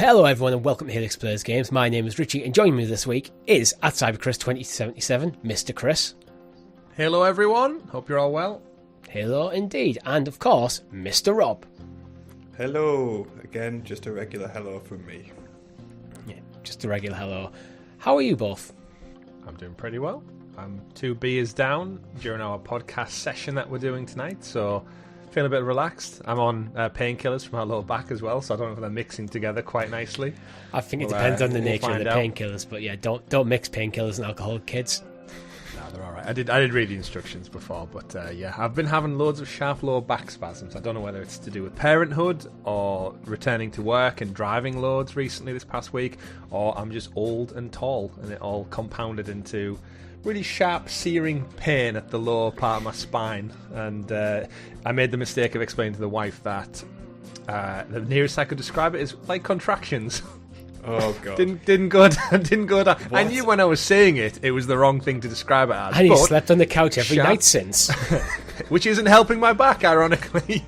Hello everyone and welcome to Helix Plays Games. My name is Richie and joining me this week is at CyberChris2077, Mr. Chris. Hello everyone, hope you're all well. Hello indeed, and of course, Mr. Rob. Hello, again, just a regular hello from me. Yeah, just a regular hello. How are you both? I'm doing pretty well. I'm 2 beers down during our podcast session that we're doing tonight, so feeling a bit relaxed. I'm on painkillers for my lower back as well, so I don't know if they're mixing together quite nicely. I think it depends on the nature of the painkillers, but yeah, don't mix painkillers and alcohol, kids. No, they're alright. I did read the instructions before, but yeah, I've been having loads of sharp lower back spasms. I don't know whether it's to do with parenthood or returning to work and driving loads recently this past week, or I'm just old and tall, and it all compounded into really sharp, searing pain at the lower part of my spine. And I made the mistake of explaining to the wife that the nearest I could describe it is like contractions. Oh god! didn't go down. I knew when I was saying it, it was the wrong thing to describe it as. And he slept on the couch every night since, which isn't helping my back, ironically.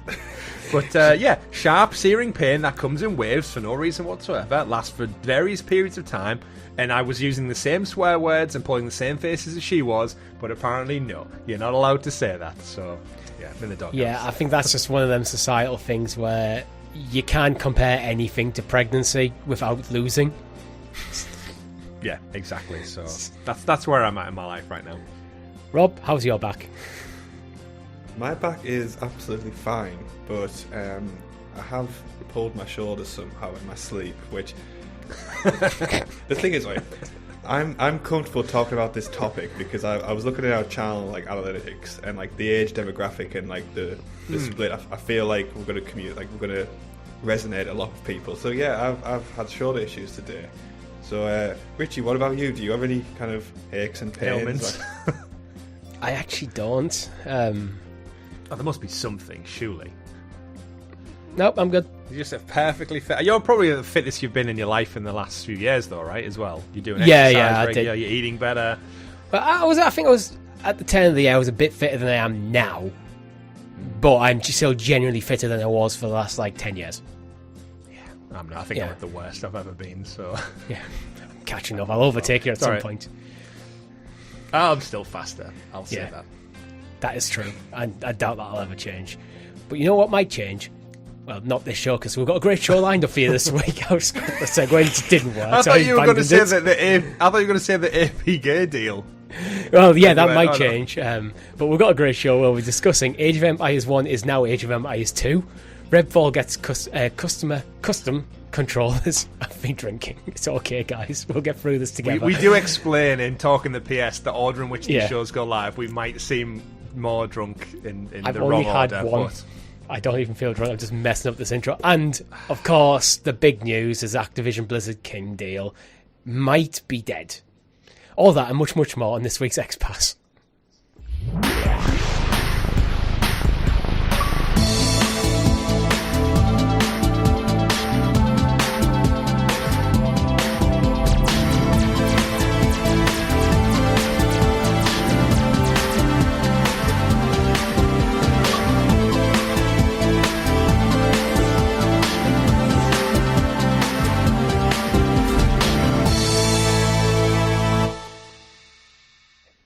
But yeah, sharp, searing pain that comes in waves for no reason whatsoever, lasts for various periods of time. And I was using the same swear words and pulling the same faces as she was, but apparently no, you're not allowed to say that. So yeah, I'm in the doghouse. Yeah, I think that's just one of them societal things where you can't compare anything to pregnancy without losing. Yeah, exactly. So that's where I'm at in my life right now. Rob, how's your back? My back is absolutely fine, but I have pulled my shoulder somehow in my sleep, which the thing is, right, I'm comfortable talking about this topic because I was looking at our channel like analytics and like the age demographic and like the split. I feel like we're going to resonate a lot with people. So yeah, I've had shoulder issues today. So Richie, what about you? Do you have any kind of aches and pains? I actually don't. Oh, there must be something, surely. Nope, I'm good. You just have perfectly fit. You're probably the fittest you've been in your life in the last few years, though, right? As well, you're doing exercise regular, you're eating better. But I think I was at the turn of the year. I was a bit fitter than I am now, but I'm still genuinely fitter than I was for the last 10 years. Yeah, I think I'm at the worst I've ever been. So yeah, I'm catching up. I'll overtake you at some point. I'm still faster. I'll say that. That is true. I doubt that'll ever change. But you know what might change? Well, not this show, because we've got a great show lined up for you this week. I was going to segue, it didn't work. I thought you were going to say the ABK deal. Well, yeah, that might change. But we've got a great show where we're discussing Age of Empires 1 is now Age of Empires 2. Redfall gets custom controllers. I've been drinking. It's okay, guys. We'll get through this together. We do explain in Talking the PS the order in which these shows go live. We might seem more drunk in the wrong order. I've only had one. I don't even feel drunk. I'm just messing up this intro. And, of course, the big news is Activision Blizzard King deal might be dead. All that and much, much more on this week's XPass.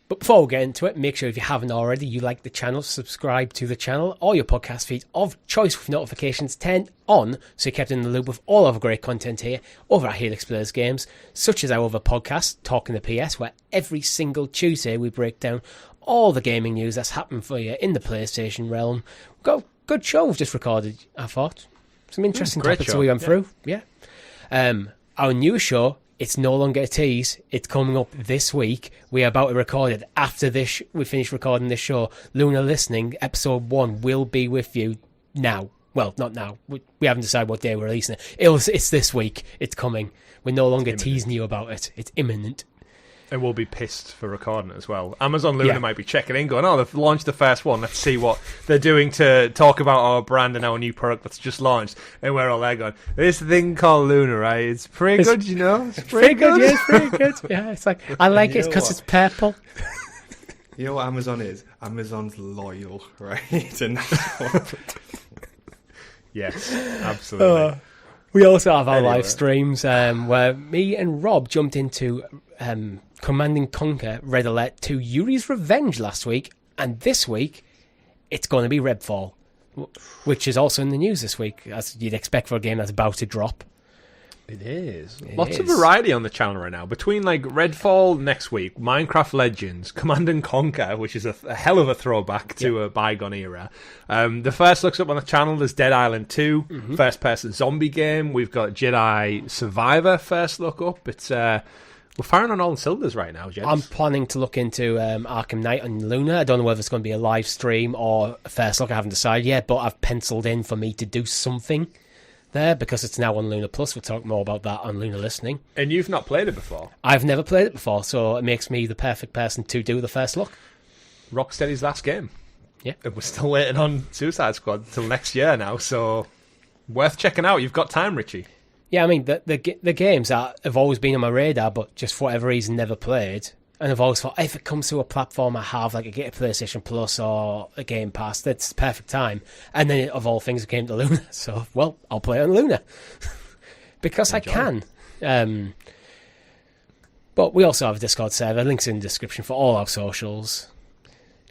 Before we get into it, make sure if you haven't already, you like the channel, subscribe to the channel or your podcast feed of choice with notifications turned on so you're kept in the loop with all of our great content here over at Helix Plays Games, such as our other podcast, Talking the PS, where every single Tuesday we break down all the gaming news that's happened for you in the PlayStation realm. We've got a good show we've just recorded, I thought. Some interesting topics we went through. Yeah. Our newest show, it's no longer a tease. It's coming up this week. We're about to record it. After this, we finish recording this show. Luna Listening, episode 1 will be with you now. Well, not now. We haven't decided what day we're releasing it. It's this week. It's coming. We're no longer teasing you about it. It's imminent. And we'll be pissed for recording it as well. Amazon Luna might be checking in, going, oh, they've launched the first one. Let's see what they're doing to talk about our brand and our new product that's just launched. And we're all there going, this thing called Luna, right? It's pretty good, you know? It's pretty good. Yeah, it's pretty good. Yeah, it's like, I like it because it's purple. You know what Amazon is? Amazon's loyal, right? And yes, absolutely. We also have our Anyway. live streams where me and Rob jumped into Command and Conquer Red Alert 2 Yuri's Revenge last week, and this week it's going to be Redfall, which is also in the news this week, as you'd expect for a game that's about to drop. It is. Lots of variety on the channel right now. Between like Redfall next week, Minecraft Legends, Command and Conquer, which is a hell of a throwback to a bygone era. The first looks up on the channel. There's Dead Island 2, first-person zombie game. We've got Jedi Survivor first look up. It's we're firing on all cylinders right now, gents. I'm planning to look into Arkham Knight on Luna. I don't know whether it's going to be a live stream or a first look. I haven't decided yet, but I've penciled in for me to do something there because it's now on Luna Plus. We'll talk more about that on Luna Listening. And you've not played it before? I've never played it before, so it makes me the perfect person to do the first look. Rocksteady's last game. Yeah. And we're still waiting on Suicide Squad till next year now, so worth checking out. You've got time, Richie. Yeah, I mean, the games that have always been on my radar, but just for whatever reason never played. And I've always thought, if it comes to a platform I have, like a PlayStation Plus or a Game Pass, that's the perfect time. And then, of all things, it came to Luna. So, well, I'll play it on Luna. Because I can. But we also have a Discord server. Links in the description for all our socials.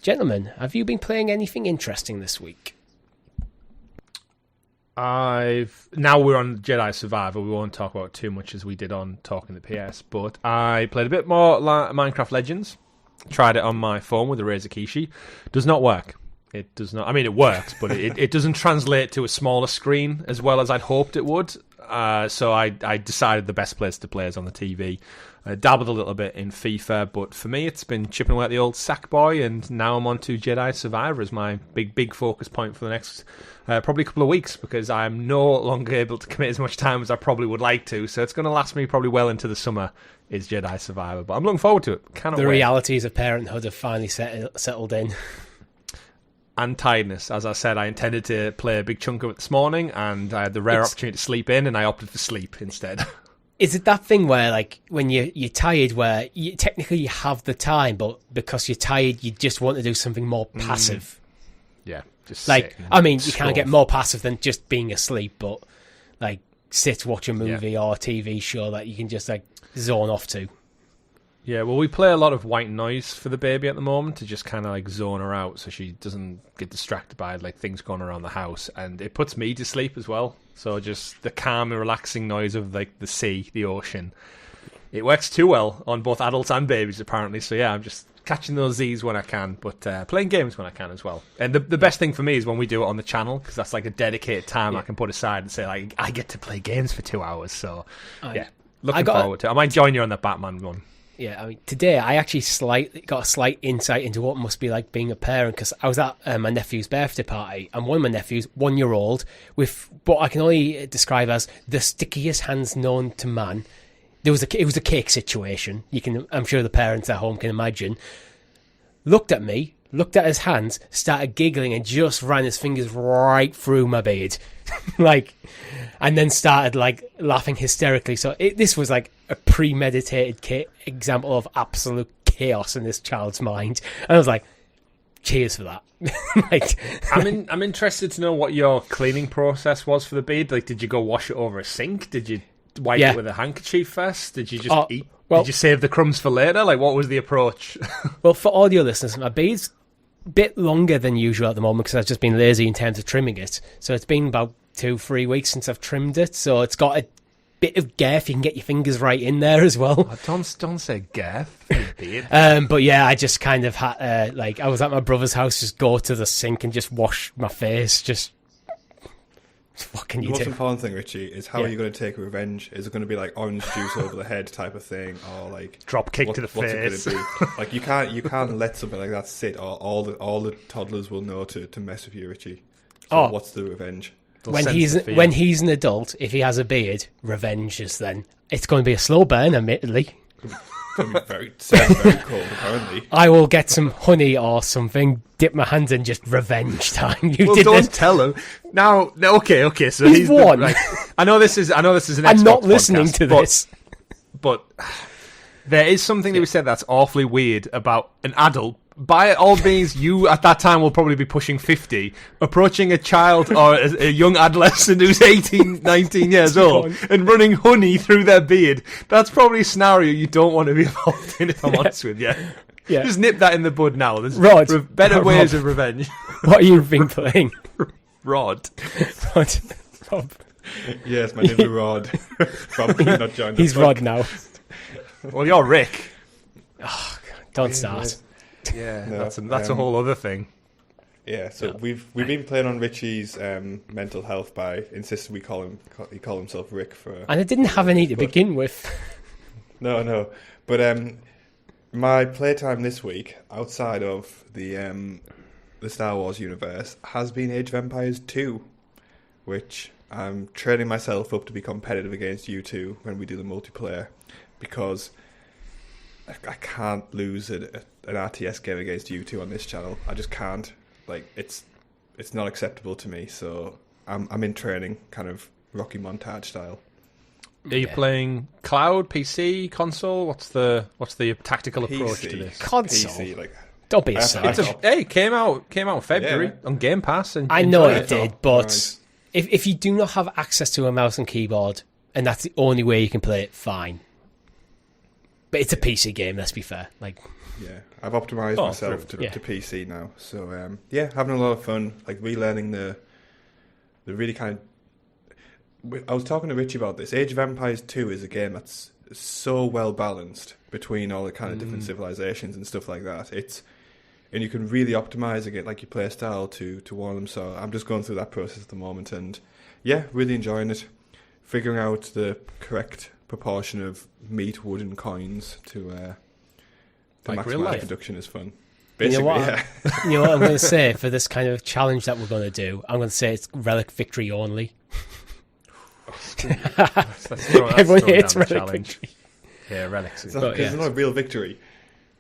Gentlemen, have you been playing anything interesting this week? Now we're on Jedi Survivor. We won't talk about it too much as we did on Talking the PS, but I played a bit more Minecraft Legends. Tried it on my phone with the Razer Kishi. Does not work. It does not. I mean, it works, but it doesn't translate to a smaller screen as well as I'd hoped it would. So I decided the best place to play is on the TV. I dabbled a little bit in FIFA, but for me it's been chipping away at the old Sackboy, and now I'm on to Jedi Survivor as my big focus point for the next probably a couple of weeks, because I'm no longer able to commit as much time as I probably would like to, so it's going to last me probably well into the summer, is Jedi Survivor, but I'm looking forward to it. Cannot wait. Realities of parenthood have finally settled in. And tiredness. As I said, I intended to play a big chunk of it this morning, and I had the rare opportunity to sleep in, and I opted for sleep instead. Is it that thing where, like, when you're tired, where technically you have the time, but because you're tired, you just want to do something more passive? Yeah, just like, I mean, you can't get more passive than just being asleep, but like sit, watch a movie or a TV show that you can just like zone off to. Yeah, well, we play a lot of white noise for the baby at the moment to just kind of like zone her out so she doesn't get distracted by like things going around the house, and it puts me to sleep as well. So just the calm and relaxing noise of like the sea, the ocean. It works too well on both adults and babies apparently. So yeah, I'm just catching those Z's when I can, but playing games when I can as well. And the best thing for me is when we do it on the channel, because that's like a dedicated time I can put aside and say like I get to play games for 2 hours. So yeah, looking forward to it. I might join you on the Batman one. Yeah, I mean, today I actually got a slight insight into what it must be like being a parent, because I was at my nephew's birthday party, and one of my nephews, 1 year old, with what I can only describe as the stickiest hands known to man. It was a cake situation. I'm sure the parents at home can imagine. Looked at me, looked at his hands, started giggling, and just ran his fingers right through my beard, and then started like laughing hysterically. So this was like a premeditated example of absolute chaos in this child's mind, and I was like, cheers for that. I'm interested to know what your cleaning process was for the beard. Like, did you go wash it over a sink? Did you wipe it with a handkerchief first? Did you just eat? Did you save the crumbs for later? Like, what was the approach? Well, for audio listeners, my beard's a bit longer than usual at the moment because I've just been lazy in terms of trimming it. So it's been about 2-3 weeks since I've trimmed it, so it's got a bit of girth. You can get your fingers right in there as well. Oh, don't say girth. But yeah, I just kind of had I was at my brother's house, just go to the sink and just wash my face. Just what can you do? The most important thing, Richie, is how are you going to take revenge? Is it going to be like orange juice over the head type of thing, or like drop kick to the face? What's it going to be? Like you can't let something like that sit, or all the toddlers will know to mess with you, Richie. So what's the revenge? When he's an adult, if he has a beard, revenge is then. It's going to be a slow burn, admittedly. It's going to be very cold, apparently. I will get some honey or something, dip my hands in, just revenge time. Don't tell him. Now, okay. So he's won. I know this is an Xbox I'm not listening podcast, to this. But there is something that we said that's awfully weird about an adult by all means, you at that time will probably be pushing 50, approaching a child or a young adolescent who's 18, 19 years old and running honey through their beard. That's probably a scenario you don't want to be involved in, if I'm honest with you. Yeah. Just nip that in the bud now. There's Rod. ways of revenge. What have you been playing? Rod. Rob. Yes, my name's Rod. Probably not joined. He's Rod now. Well, you're Rick. Oh, don't start. Yeah, No, that's a whole other thing. Yeah, so we've been playing on Richie's mental health by insisting he call himself Rick for. And it didn't have any to begin with. No, but my playtime this week outside of the Star Wars universe has been Age of Empires 2, which I'm training myself up to be competitive against you two when we do the multiplayer, because I can't lose an RTS game against you two on this channel. I just can't. Like, it's not acceptable to me. So I'm in training, kind of Rocky Montage style. Are you playing cloud, PC, console? What's the tactical approach to this? Console. PC, like, Don't be silly. It came out in February on Game Pass. And I know it did, but if you do not have access to a mouse and keyboard, and that's the only way you can play it, fine. But it's a PC game, let's be fair. Like, yeah, I've optimized myself to PC now. So having a lot of fun, like relearning the really kind of. I was talking to Richie about this. Age of Empires 2 is a game that's so well balanced between all the kind of different civilizations and stuff like that. And you can really optimize again, like your play style to one of them. So I'm just going through that process at the moment, and really enjoying it. Figuring out the correct proportion of meat, wood, and coins to maximize production is fun. Basically, you know what I'm going to say for this kind of challenge that we're going to do? I'm going to say it's Relic Victory only. Everyone hates Relic Victory. Yeah, Relics. It's not a real victory.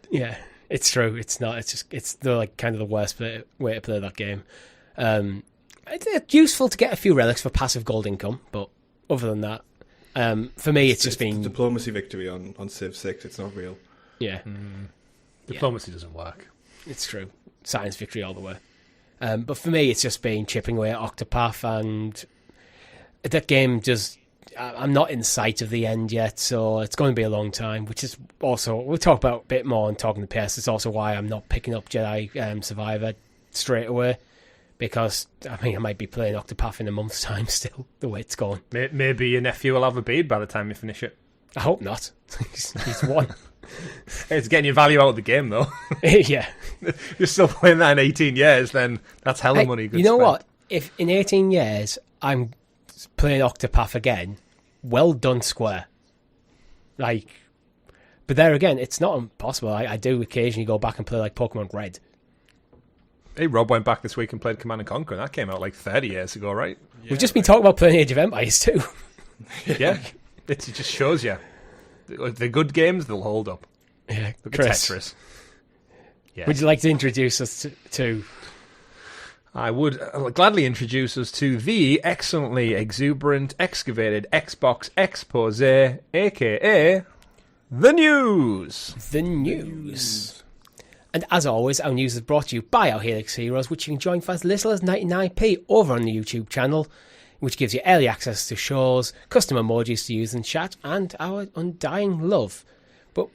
Yeah, it's true. It's not. It's the kind of the worst way to play that game. It's useful to get a few relics for passive gold income, but other than that, for me, it's just been diplomacy victory on Civ 6. It's not real. Yeah, diplomacy doesn't work. It's true. Science victory all the way. But for me, it's just been chipping away at Octopath, and that game just. I'm not in sight of the end yet, so it's going to be a long time, which is also, we'll talk about a bit more on Talking to PS. It's also why I'm not picking up Jedi Survivor straight away, because I might be playing Octopath in a month's time still, the way it's going. Maybe your nephew will have a beard by the time you finish it. I hope not. He's one. It's getting your value out of the game, though. Yeah. If you're still playing that in 18 years, then that's hella money good You know spent. what? If in 18 years I'm playing Octopath again, well done, Square. Like, but there again, it's not impossible. I do occasionally go back and play like Pokemon Red. Hey, Rob went back this week and played Command & Conquer, and that came out like 30 years ago, right? Yeah, We've just been talking about playing Age of Empires too. Yeah, it just shows you. The good games, they'll hold up. Yeah, Look Chris, at Tetris. Yeah. Would you like to introduce us to... I would gladly introduce us to the excellently exuberant, excavated Xbox expose, a.k.a. The News. The News. And as always, our news is brought to you by our Helix Heroes, which you can join for as little as 99p over on the YouTube channel, which gives you early access to shows, custom emojis to use in chat, and our undying love. But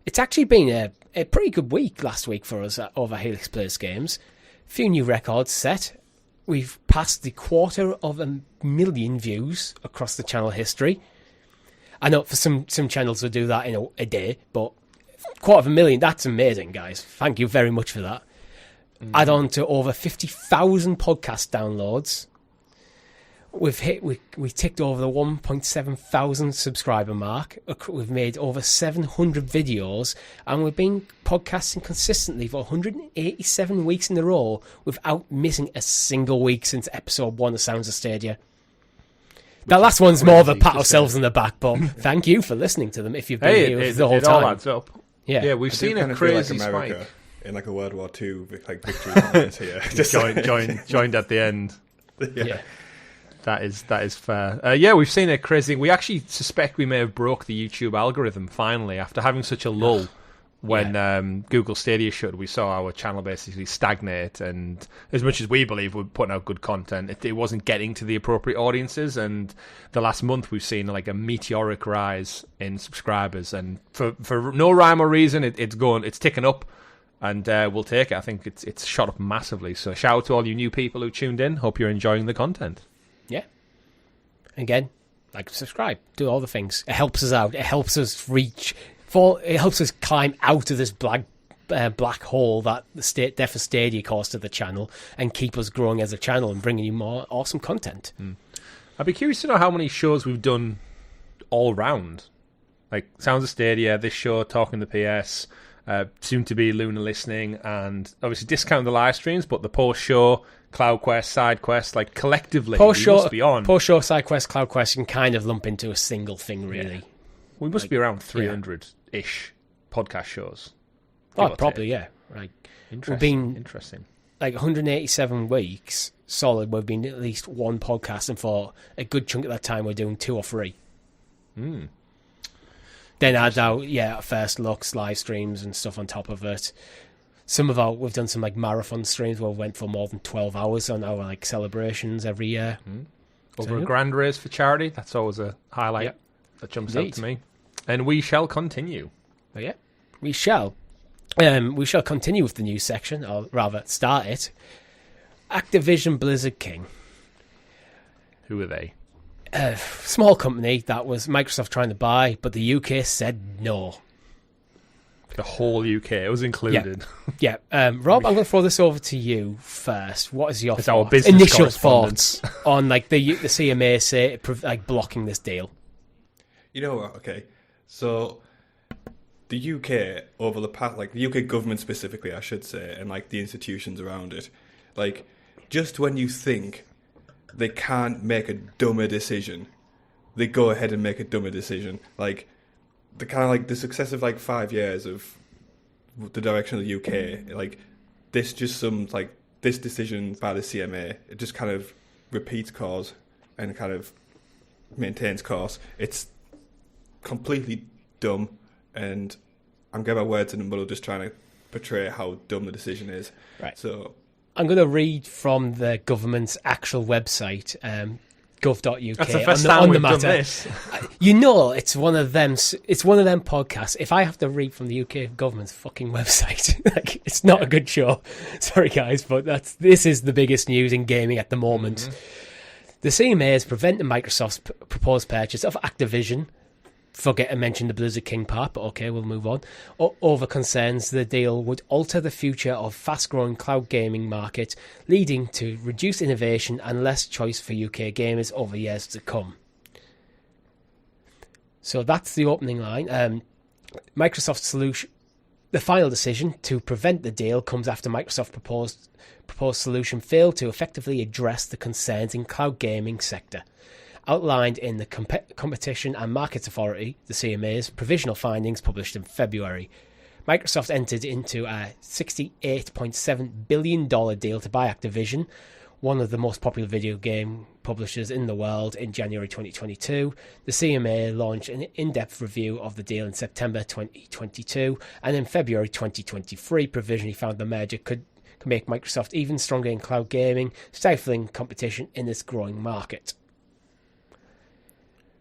it's actually been a pretty good week last week for us over Helix Plays Games. Few new records set. We've passed the 250,000 views across the channel history. I know for some channels will do that in a day, but 250,000, that's amazing, guys. Thank you very much for that. Add on to over 50,000 podcast downloads. We ticked over the 1.7 thousand subscriber mark. We've made over 700 videos, and we've been podcasting consistently for 187 weeks in a row without missing a single week since episode 1 of Sounds of Stadia. That last one's more of a pat ourselves on the back, but thank you for listening to them if you've been here the whole time. It all adds up. Yeah, we've seen a crazy spike. In like a World War II, like victory moments here. Just joined at the end. Yeah. That is fair. We've seen a crazy... We actually suspect we may have broke the YouTube algorithm finally after having such a lull when Google Stadia shut, we saw our channel basically stagnate, and as much as we believe we're putting out good content, it wasn't getting to the appropriate audiences. And the last month we've seen like a meteoric rise in subscribers, and for no rhyme or reason, it's ticking up, and we'll take it. I think it's shot up massively. So shout out to all you new people who tuned in. Hope you're enjoying the content. Yeah. Again, like, subscribe, do all the things. It helps us out. It helps us it helps us climb out of this black hole that the death of Stadia caused to the channel, and keep us growing as a channel and bringing you more awesome content. I'd be curious to know how many shows we've done all round. Like Sounds of Stadia, this show, Talking the PS, soon to be Luna Listening, and obviously discount the live streams, but the post-show, Cloud Quest, Side Quest, like collectively, we must be on. Post-show, Side Quest, Cloud Quest, you can kind of lump into a single thing, really. Yeah. We must be around 300-ish podcast shows. Oh, probably, yeah. Like, Interesting. Like 187 weeks solid, we've been at least one podcast, and for a good chunk of that time, we're doing 2 or 3. Then add out, first looks, live streams, and stuff on top of it. We've done some like marathon streams where we went for more than 12 hours on our like celebrations every year. Over a grand raise for charity. That's always a highlight that jumps out to me. And we shall continue. Oh, yeah, we shall. We shall continue with the news section, or rather start it. Activision Blizzard King. Who are they? A small company that was Microsoft trying to buy, but the UK said no. The whole UK, it was included. Yeah. Rob, I'm going to throw this over to you first. What is your initial thoughts on like the CMA like blocking this deal? You know what? Okay, so the UK over the past, like the UK government specifically, I should say, and like the institutions around it, like just when you think they can't make a dumber decision, they go ahead and make a dumber decision. Like the kind of like the successive like 5 years of the direction of the UK, like this decision by the CMA, it just kind of repeats course and kind of maintains course. It's completely dumb, and I'm getting my words in the muddle just trying to portray how dumb the decision is. Right. So I'm going to read from the government's actual website, gov.uk. That's the first time we've done this. You know, it's one of them. It's one of them podcasts. If I have to read from the UK government's fucking website, like, it's not a good show. Sorry, guys, but this is the biggest news in gaming at the moment. The CMA is preventing Microsoft's proposed purchase of Activision. Forget to mention the Blizzard King part, but okay, we'll move on. Over concerns the deal would alter the future of fast-growing cloud gaming market, leading to reduced innovation and less choice for UK gamers over years to come. So that's the opening line. Microsoft's solution, the final decision to prevent the deal, comes after Microsoft's proposed solution failed to effectively address the concerns in cloud gaming sector. Outlined in the Competition and Markets Authority, the CMA's provisional findings published in February. Microsoft entered into a $68.7 billion deal to buy Activision, one of the most popular video game publishers in the world, in January 2022. The CMA launched an in-depth review of the deal in September 2022, and in February 2023 provisionally found the merger could make Microsoft even stronger in cloud gaming, stifling competition in this growing market.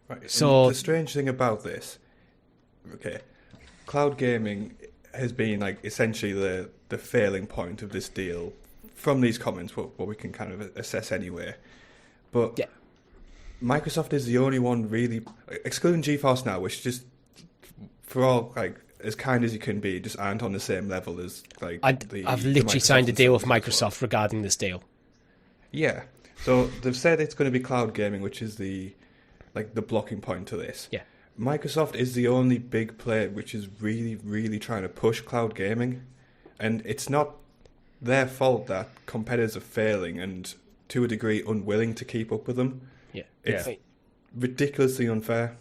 Right. So the strange thing about this, cloud gaming has been like essentially the failing point of this deal from these comments, what we can kind of assess anyway. But Microsoft is the only one really, excluding GeForce Now, which just for all like as kind as you can be, just aren't on the same level as like. I've literally signed a deal with Microsoft regarding this deal. Yeah, so they've said it's going to be cloud gaming, which is the blocking point to this. Yeah. Microsoft is the only big player which is really, really trying to push cloud gaming. And it's not their fault that competitors are failing and, to a degree, unwilling to keep up with them. Yeah. It's ridiculously unfair.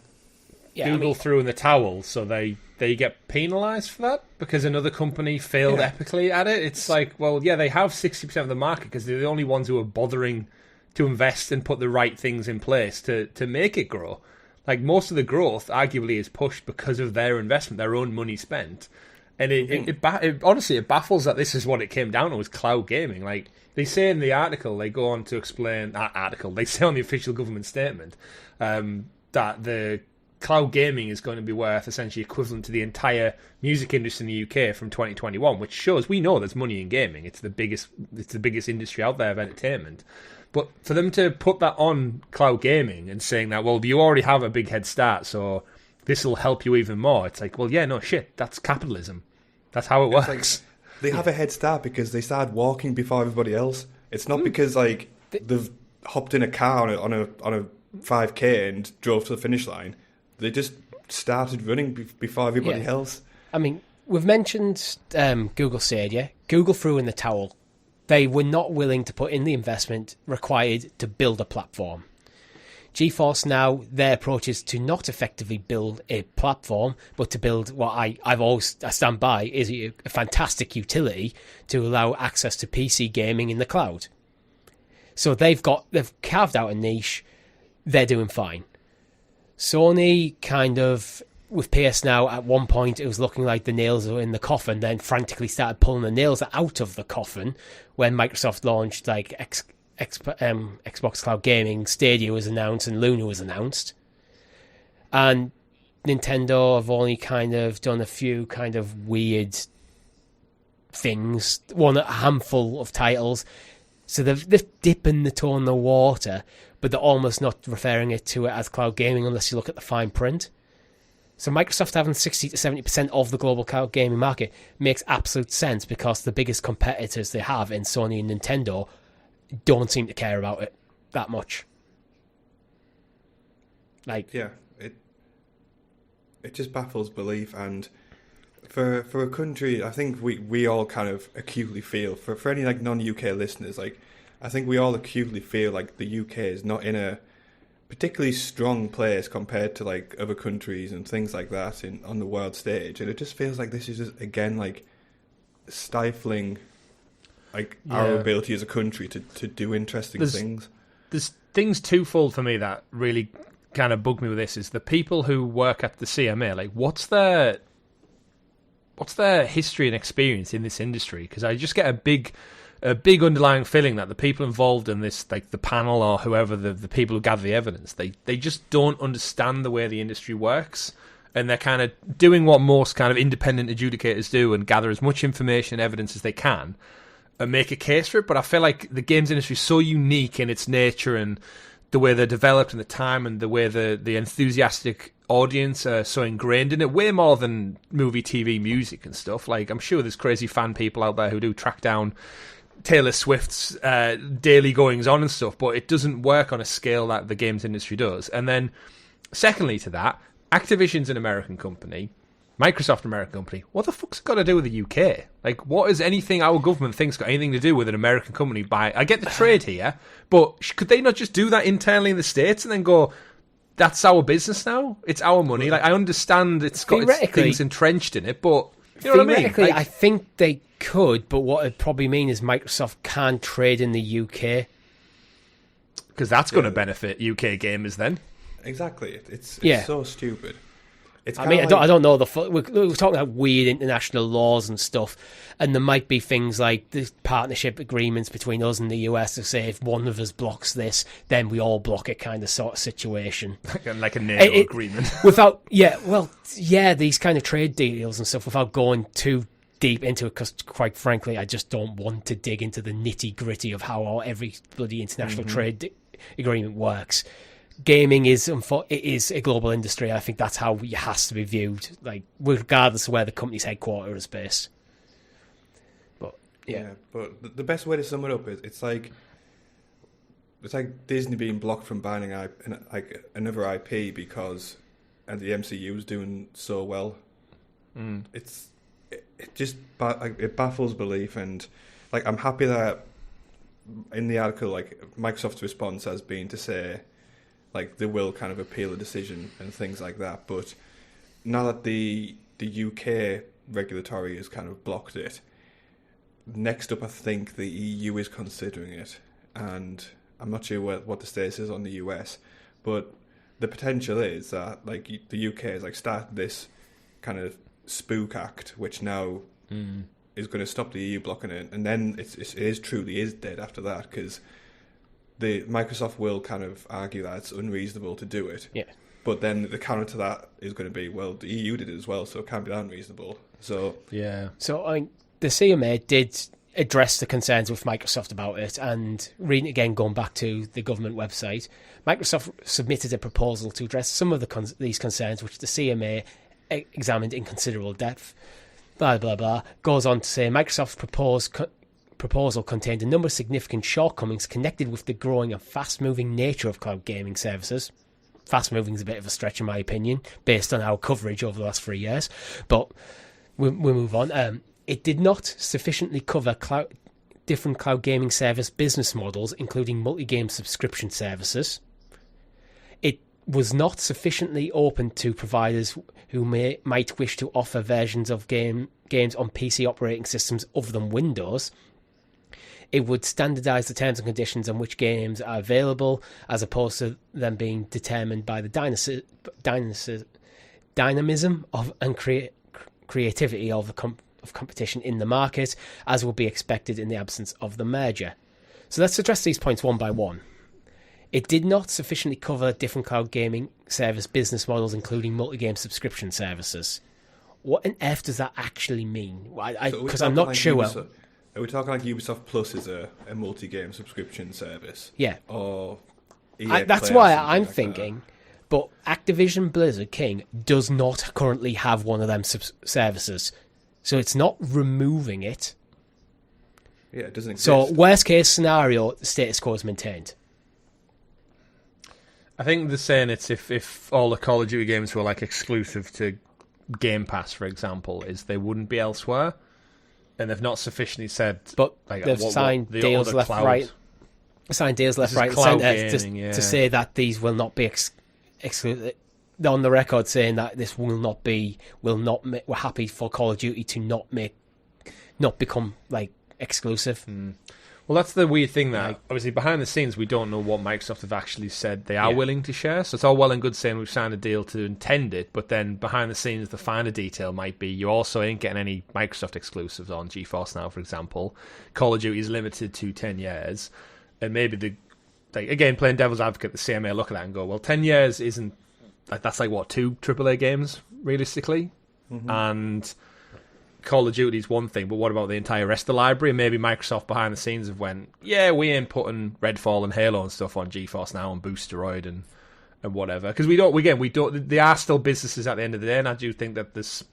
Yeah, Google threw in the towel, so they get penalised for that because another company failed epically at it. It's like, well, yeah, they have 60% of the market because they're the only ones who are bothering to invest and put the right things in place to make it grow. Like, most of the growth arguably is pushed because of their investment, their own money spent. And it honestly, it baffles that this is what it came down to, was cloud gaming. Like, they say in the article, they go on to explain, they say on the official government statement, that the cloud gaming is going to be worth essentially equivalent to the entire music industry in the UK from 2021, which shows we know there's money in gaming. It's the biggest industry out there of entertainment. But for them to put that on cloud gaming and saying that, well, you already have a big head start, so this will help you even more. It's like, well, yeah, no shit, that's capitalism. That's how it works. Like, they have a head start because they started walking before everybody else. It's not because like they've hopped in a car on a 5K and drove to the finish line. They just started running before everybody else. I mean, we've mentioned Google Stadia. Google threw in the towel. They were not willing to put in the investment required to build a platform. GeForce Now, their approach is to not effectively build a platform, but to build what I stand by is a fantastic utility to allow access to PC gaming in the cloud. So they've carved out a niche. They're doing fine. Sony kind of, with PS Now, at one point it was looking like the nails were in the coffin, then frantically started pulling the nails out of the coffin when Microsoft launched like Xbox Cloud Gaming, Stadia was announced, and Luna was announced. And Nintendo have only kind of done a few kind of weird things, a handful of titles. So they're dipping the toe in the water, but they're almost not referring to it as cloud gaming unless you look at the fine print. So Microsoft having 60 to 70% of the global cloud gaming market makes absolute sense because the biggest competitors they have in Sony and Nintendo don't seem to care about it that much. Like, yeah, it just baffles belief. And for a country, I think we all kind of acutely feel, for any like non-UK listeners, like I think we all acutely feel like the UK is not in a particularly strong place compared to like other countries and things like that on the world stage, and it just feels like this is just, again, like stifling like our ability as a country to do interesting things. There's things twofold for me that really kind of bug me with this, is the people who work at the CMA, like what's their history and experience in this industry? Because I just get a big underlying feeling that the people involved in this, like the panel or whoever, the people who gather the evidence, they just don't understand the way the industry works, and they're kind of doing what most kind of independent adjudicators do and gather as much information and evidence as they can and make a case for it. But I feel like the games industry is so unique in its nature and the way they're developed and the time and the way the enthusiastic audience are so ingrained in it, way more than movie, TV, music and stuff. Like, I'm sure there's crazy fan people out there who do track down Taylor Swift's daily goings on and stuff, but it doesn't work on a scale that the games industry does. And then secondly to that, Activision's an American company, Microsoft an American company. What the fuck's it got to do with the UK? Like, what is anything our government thinks got anything to do with an American company? I get the trade here, but could they not just do that internally in the States and then go, that's our business now, it's our money? Like, I understand it's got its things entrenched in it, but you know what I mean? Like, I think they could, but what it'd probably mean is Microsoft can't trade in the UK. Because that's going to benefit UK gamers then. Exactly. It's so stupid. I don't know. We're talking about weird international laws and stuff, and there might be things like the partnership agreements between us and the US to say if one of us blocks this, then we all block it, kind of sort of situation. Like a NATO agreement. These kind of trade deals and stuff, without going too deep into it, because quite frankly, I just don't want to dig into the nitty gritty of how every bloody international trade agreement works. Gaming is a global industry. I think that's how it has to be viewed, like regardless of where the company's headquarters is based. But but the best way to sum it up is it's like Disney being blocked from buying another IP because the MCU is doing so well. It baffles belief, and like I'm happy that in the article, like Microsoft's response has been to say, like, they will kind of appeal a decision and things like that. But now that the UK regulatory has kind of blocked it, next up I think the EU is considering it. And I'm not sure what the status is on the US. But the potential is that, like, the UK has, like, started this kind of Spook Act, which now is going to stop the EU blocking it, and then it truly is dead after that, because the Microsoft will kind of argue that it's unreasonable to do it. Yeah. But then the counter to that is going to be, well, the EU did it as well, so it can't be that unreasonable. So yeah. So the CMA did address the concerns with Microsoft about it, and reading again, going back to the government website, Microsoft submitted a proposal to address some of these concerns, which the CMA examined in considerable depth. Blah blah blah. Goes on to say Microsoft's proposal contained a number of significant shortcomings connected with the growing and fast-moving nature of cloud gaming services. Fast-moving is a bit of a stretch, in my opinion, based on our coverage over the last 3 years. But we'll move on. It did not sufficiently cover different cloud gaming service business models, including multi-game subscription services. It was not sufficiently open to providers who might wish to offer versions of games on PC operating systems other than Windows. It would standardise the terms and conditions on which games are available, as opposed to them being determined by the dynamism and creativity of competition in the market, as would be expected in the absence of the merger. So let's address these points one by one. It did not sufficiently cover different cloud gaming service business models, including multi-game subscription services. What on earth does that actually mean? Because I'm not sure. Are we talking like Ubisoft Plus is a multi-game subscription service? Yeah. Or that's why I'm thinking. But Activision Blizzard King does not currently have one of them services. So it's not removing it. Yeah, it doesn't exist. So worst case scenario, the status quo is maintained. I think they're saying it's if all the Call of Duty games were like exclusive to Game Pass, for example, is they wouldn't be elsewhere. And they've not sufficiently said... But like, they've signed deals left, right... Signed deals left, right and centre to say that these will not be exclusive. They're on the record saying that this will not be... we're happy for Call of Duty to not become like exclusive. Well, that's the weird thing that, obviously, behind the scenes, we don't know what Microsoft have actually said they are willing to share. So it's all well and good saying we've signed a deal to intend it, but then behind the scenes, the finer detail might be you also ain't getting any Microsoft exclusives on GeForce Now, for example. Call of Duty is limited to 10 years. And maybe, again, playing devil's advocate, the CMA look at that and go, well, 10 years isn't... that's like, what, 2 AAA games, realistically? Mm-hmm. And... Call of Duty is one thing, but what about the entire rest of the library? And maybe Microsoft behind the scenes have went, yeah, we ain't putting Redfall and Halo and stuff on GeForce Now and Boosteroid and whatever. Because we don't, they are still businesses at the end of the day, and I do think that there's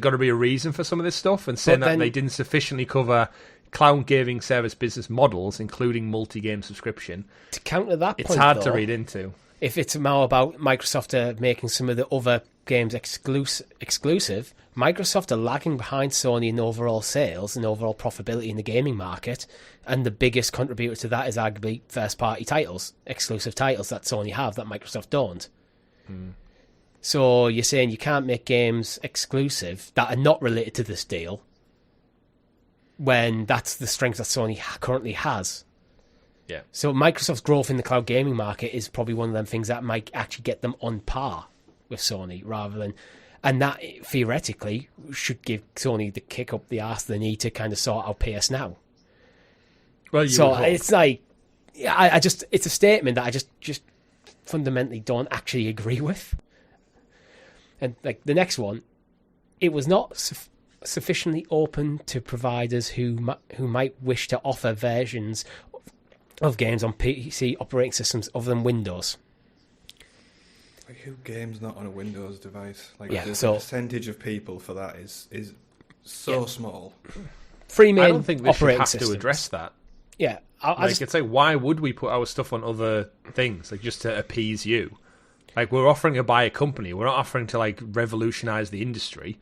got to be a reason for some of this stuff, and saying that they didn't sufficiently cover cloud gaming service business models, including multi-game subscription. To counter that it's hard to read into. If it's more about Microsoft making some of the other games exclusive, Microsoft are lagging behind Sony in overall sales and overall profitability in the gaming market, and the biggest contributor to that is arguably first-party titles, exclusive titles that Sony have that Microsoft don't. So you're saying you can't make games exclusive that are not related to this deal when that's the strength that Sony currently has. Yeah. So Microsoft's growth in the cloud gaming market is probably one of them things that might actually get them on par with Sony, rather than... And that, theoretically, should give Sony the kick up the arse they need to kind of sort out PS Now. Well, it's like... I just... It's a statement that I just fundamentally don't actually agree with. And, like, the next one, it was not sufficiently open to providers who might wish to offer versions of games on PC operating systems other than Windows. Like, who games not on a Windows device? Like, the percentage of people for that is so small. Three main I don't think they should have systems to address that. Yeah, it's like, why would we put our stuff on other things, like just to appease you? Like, we're offering to buy a company. We're not offering to like revolutionize the industry.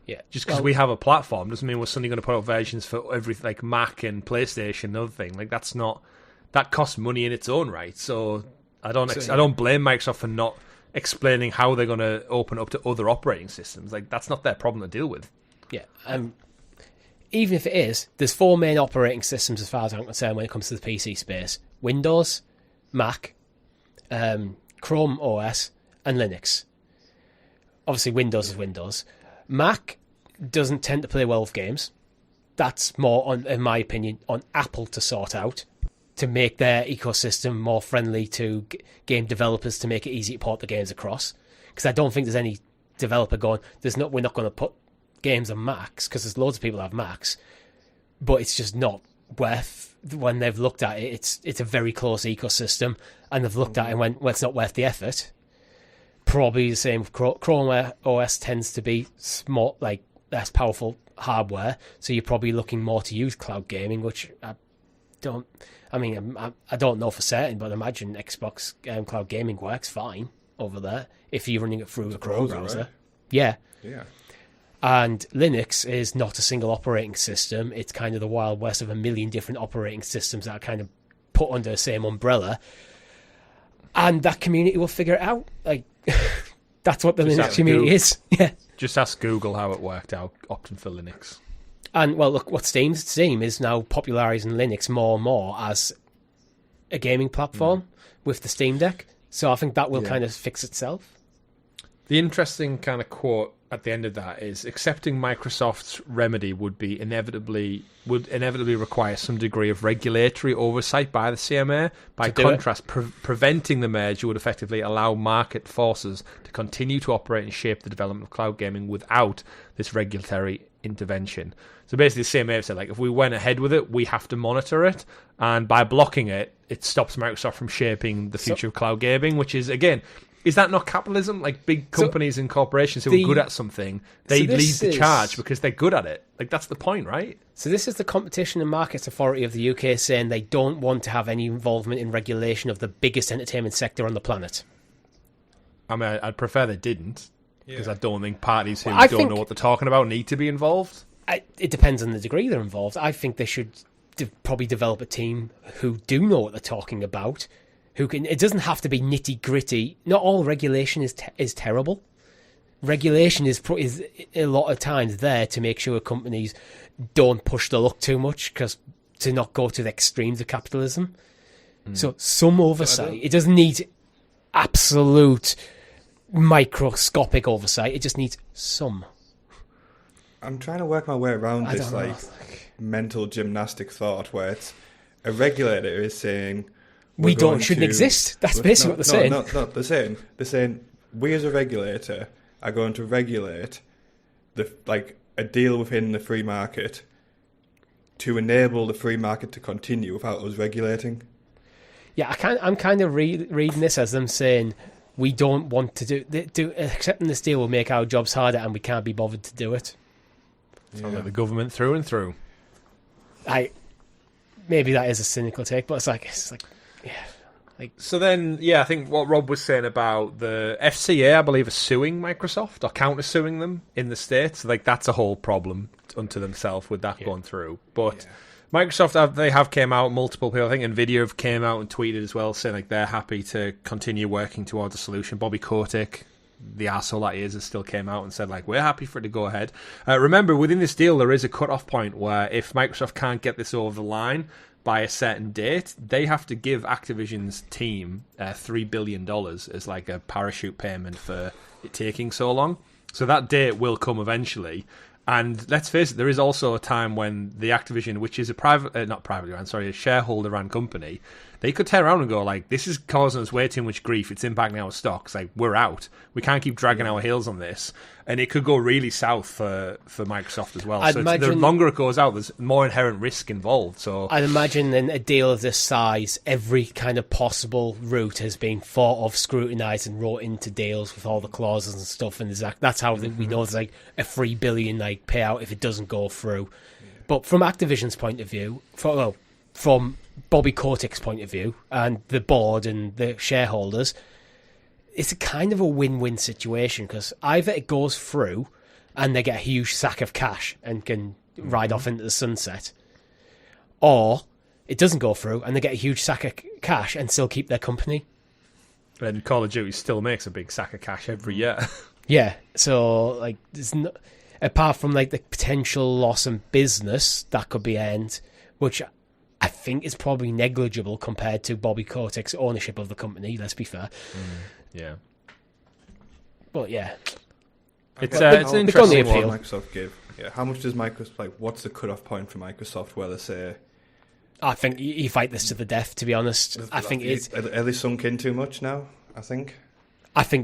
Yeah, just because we have a platform doesn't mean we're suddenly going to put out versions for everything, like Mac and PlayStation and other thing. Like, that's not... That costs money in its own right. So I don't blame Microsoft for not explaining how they're going to open up to other operating systems. Like, that's not their problem to deal with. Yeah. Even if it is, there's 4 main operating systems as far as I'm concerned when it comes to the PC space: Windows, Mac, Chrome OS, and Linux. Obviously, Windows is Windows. Mac doesn't tend to play well with games. That's more, in my opinion, on Apple to sort out, to make their ecosystem more friendly to game developers, to make it easy to port the games across. Because I don't think there's any developer going, we're not going to put games on Macs, because there's loads of people that have Macs, but it's just not worth, when they've looked at it, it's a very close ecosystem, and they've looked at it and went, well, it's not worth the effort. Probably the same with Chrome OS tends to be small, like less powerful hardware, so you're probably looking more to use cloud gaming, which I don't know for certain, but I imagine Xbox cloud gaming works fine over there if you're running it through a Chrome browser. Right? Yeah. And Linux is not a single operating system. It's kind of the Wild West of a million different operating systems that are kind of put under the same umbrella. And that community will figure it out. Like, that's what the Linux community is. Yeah. Just ask Google how it worked out opting for Linux. And, well, look, what Steam is now popularising Linux more and more as a gaming platform with the Steam Deck. So I think that will kind of fix itself. The interesting kind of quote at the end of that is, accepting Microsoft's remedy would inevitably require some degree of regulatory oversight by the CMA. By contrast, preventing the merger would effectively allow market forces to continue to operate and shape the development of cloud gaming without this regulatory intervention. So basically, the CMA have said, like, if we went ahead with it, we have to monitor it, and by blocking it, it stops Microsoft from shaping the future of cloud gaming, which is, again, is that not capitalism? Like, big companies and corporations who are good at something, they lead the charge because they're good at it. Like, that's the point, right? So this is the Competition and Markets Authority of the UK saying they don't want to have any involvement in regulation of the biggest entertainment sector on the planet. I mean, I'd prefer they didn't, because I don't think parties who don't know what they're talking about need to be involved. It depends on the degree they're involved. I think they should probably develop a team who do know what they're talking about. It doesn't have to be nitty gritty. Not all regulation is terrible. Regulation is a lot of times there to make sure companies don't push the luck too much, because to not go to the extremes of capitalism. So some oversight. It doesn't need absolute microscopic oversight. It just needs some. I'm trying to work my way around this mental gymnastic thought where it's a regulator is saying, we shouldn't exist. That's basically what they're saying. No, they're saying we as a regulator are going to regulate a deal within the free market to enable the free market to continue without us regulating. Yeah, I'm kind of reading this as them saying we don't want to do accepting this deal will make our jobs harder and we can't be bothered to do it. Sounds like the government through and through. Maybe that is a cynical take, but it's like. So then, I think what Rob was saying about the FCA, I believe, is suing Microsoft or counter-suing them in the States. Like, that's a whole problem unto themselves with that going through. But Microsoft, they have came out, multiple people, I think NVIDIA have came out and tweeted as well, saying like they're happy to continue working towards a solution. Bobby Kotick, the arsehole that he is, has still came out and said, like, we're happy for it to go ahead. Remember, within this deal, there is a cut-off point where if Microsoft can't get this over the line by a certain date, they have to give Activision's team $3 billion as like a parachute payment for it taking so long. So that date will come eventually. And let's face it, there is also a time when the Activision, which is a shareholder-run company, they could turn around and go, like, this is causing us way too much grief. It's impacting our stocks. Like, we're out. We can't keep dragging our heels on this. And it could go really south for Microsoft as well. The longer it goes out, there's more inherent risk involved. So I'd imagine in a deal of this size, every kind of possible route has been thought of, scrutinised, and wrote into deals with all the clauses and stuff. And that's how we know there's like a $3 billion payout if it doesn't go through. But from Activision's point of view, from Bobby Kotick's point of view and the board and the shareholders, it's a kind of a win-win situation, because either it goes through and they get a huge sack of cash and can ride off into the sunset, or it doesn't go through and they get a huge sack of cash and still keep their company. And Call of Duty still makes a big sack of cash every year. Yeah, so like there's no, apart from like the potential loss in business that could be earned, which I think is probably negligible compared to Bobby Kotick's ownership of the company, let's be fair. Yeah. But yeah. It's an interesting what one. Microsoft give. Yeah, how much does Microsoft like? What's the cut-off point for Microsoft where they say? I think you fight this to the death. To be honest, I think it's. Are they sunk in too much now? I think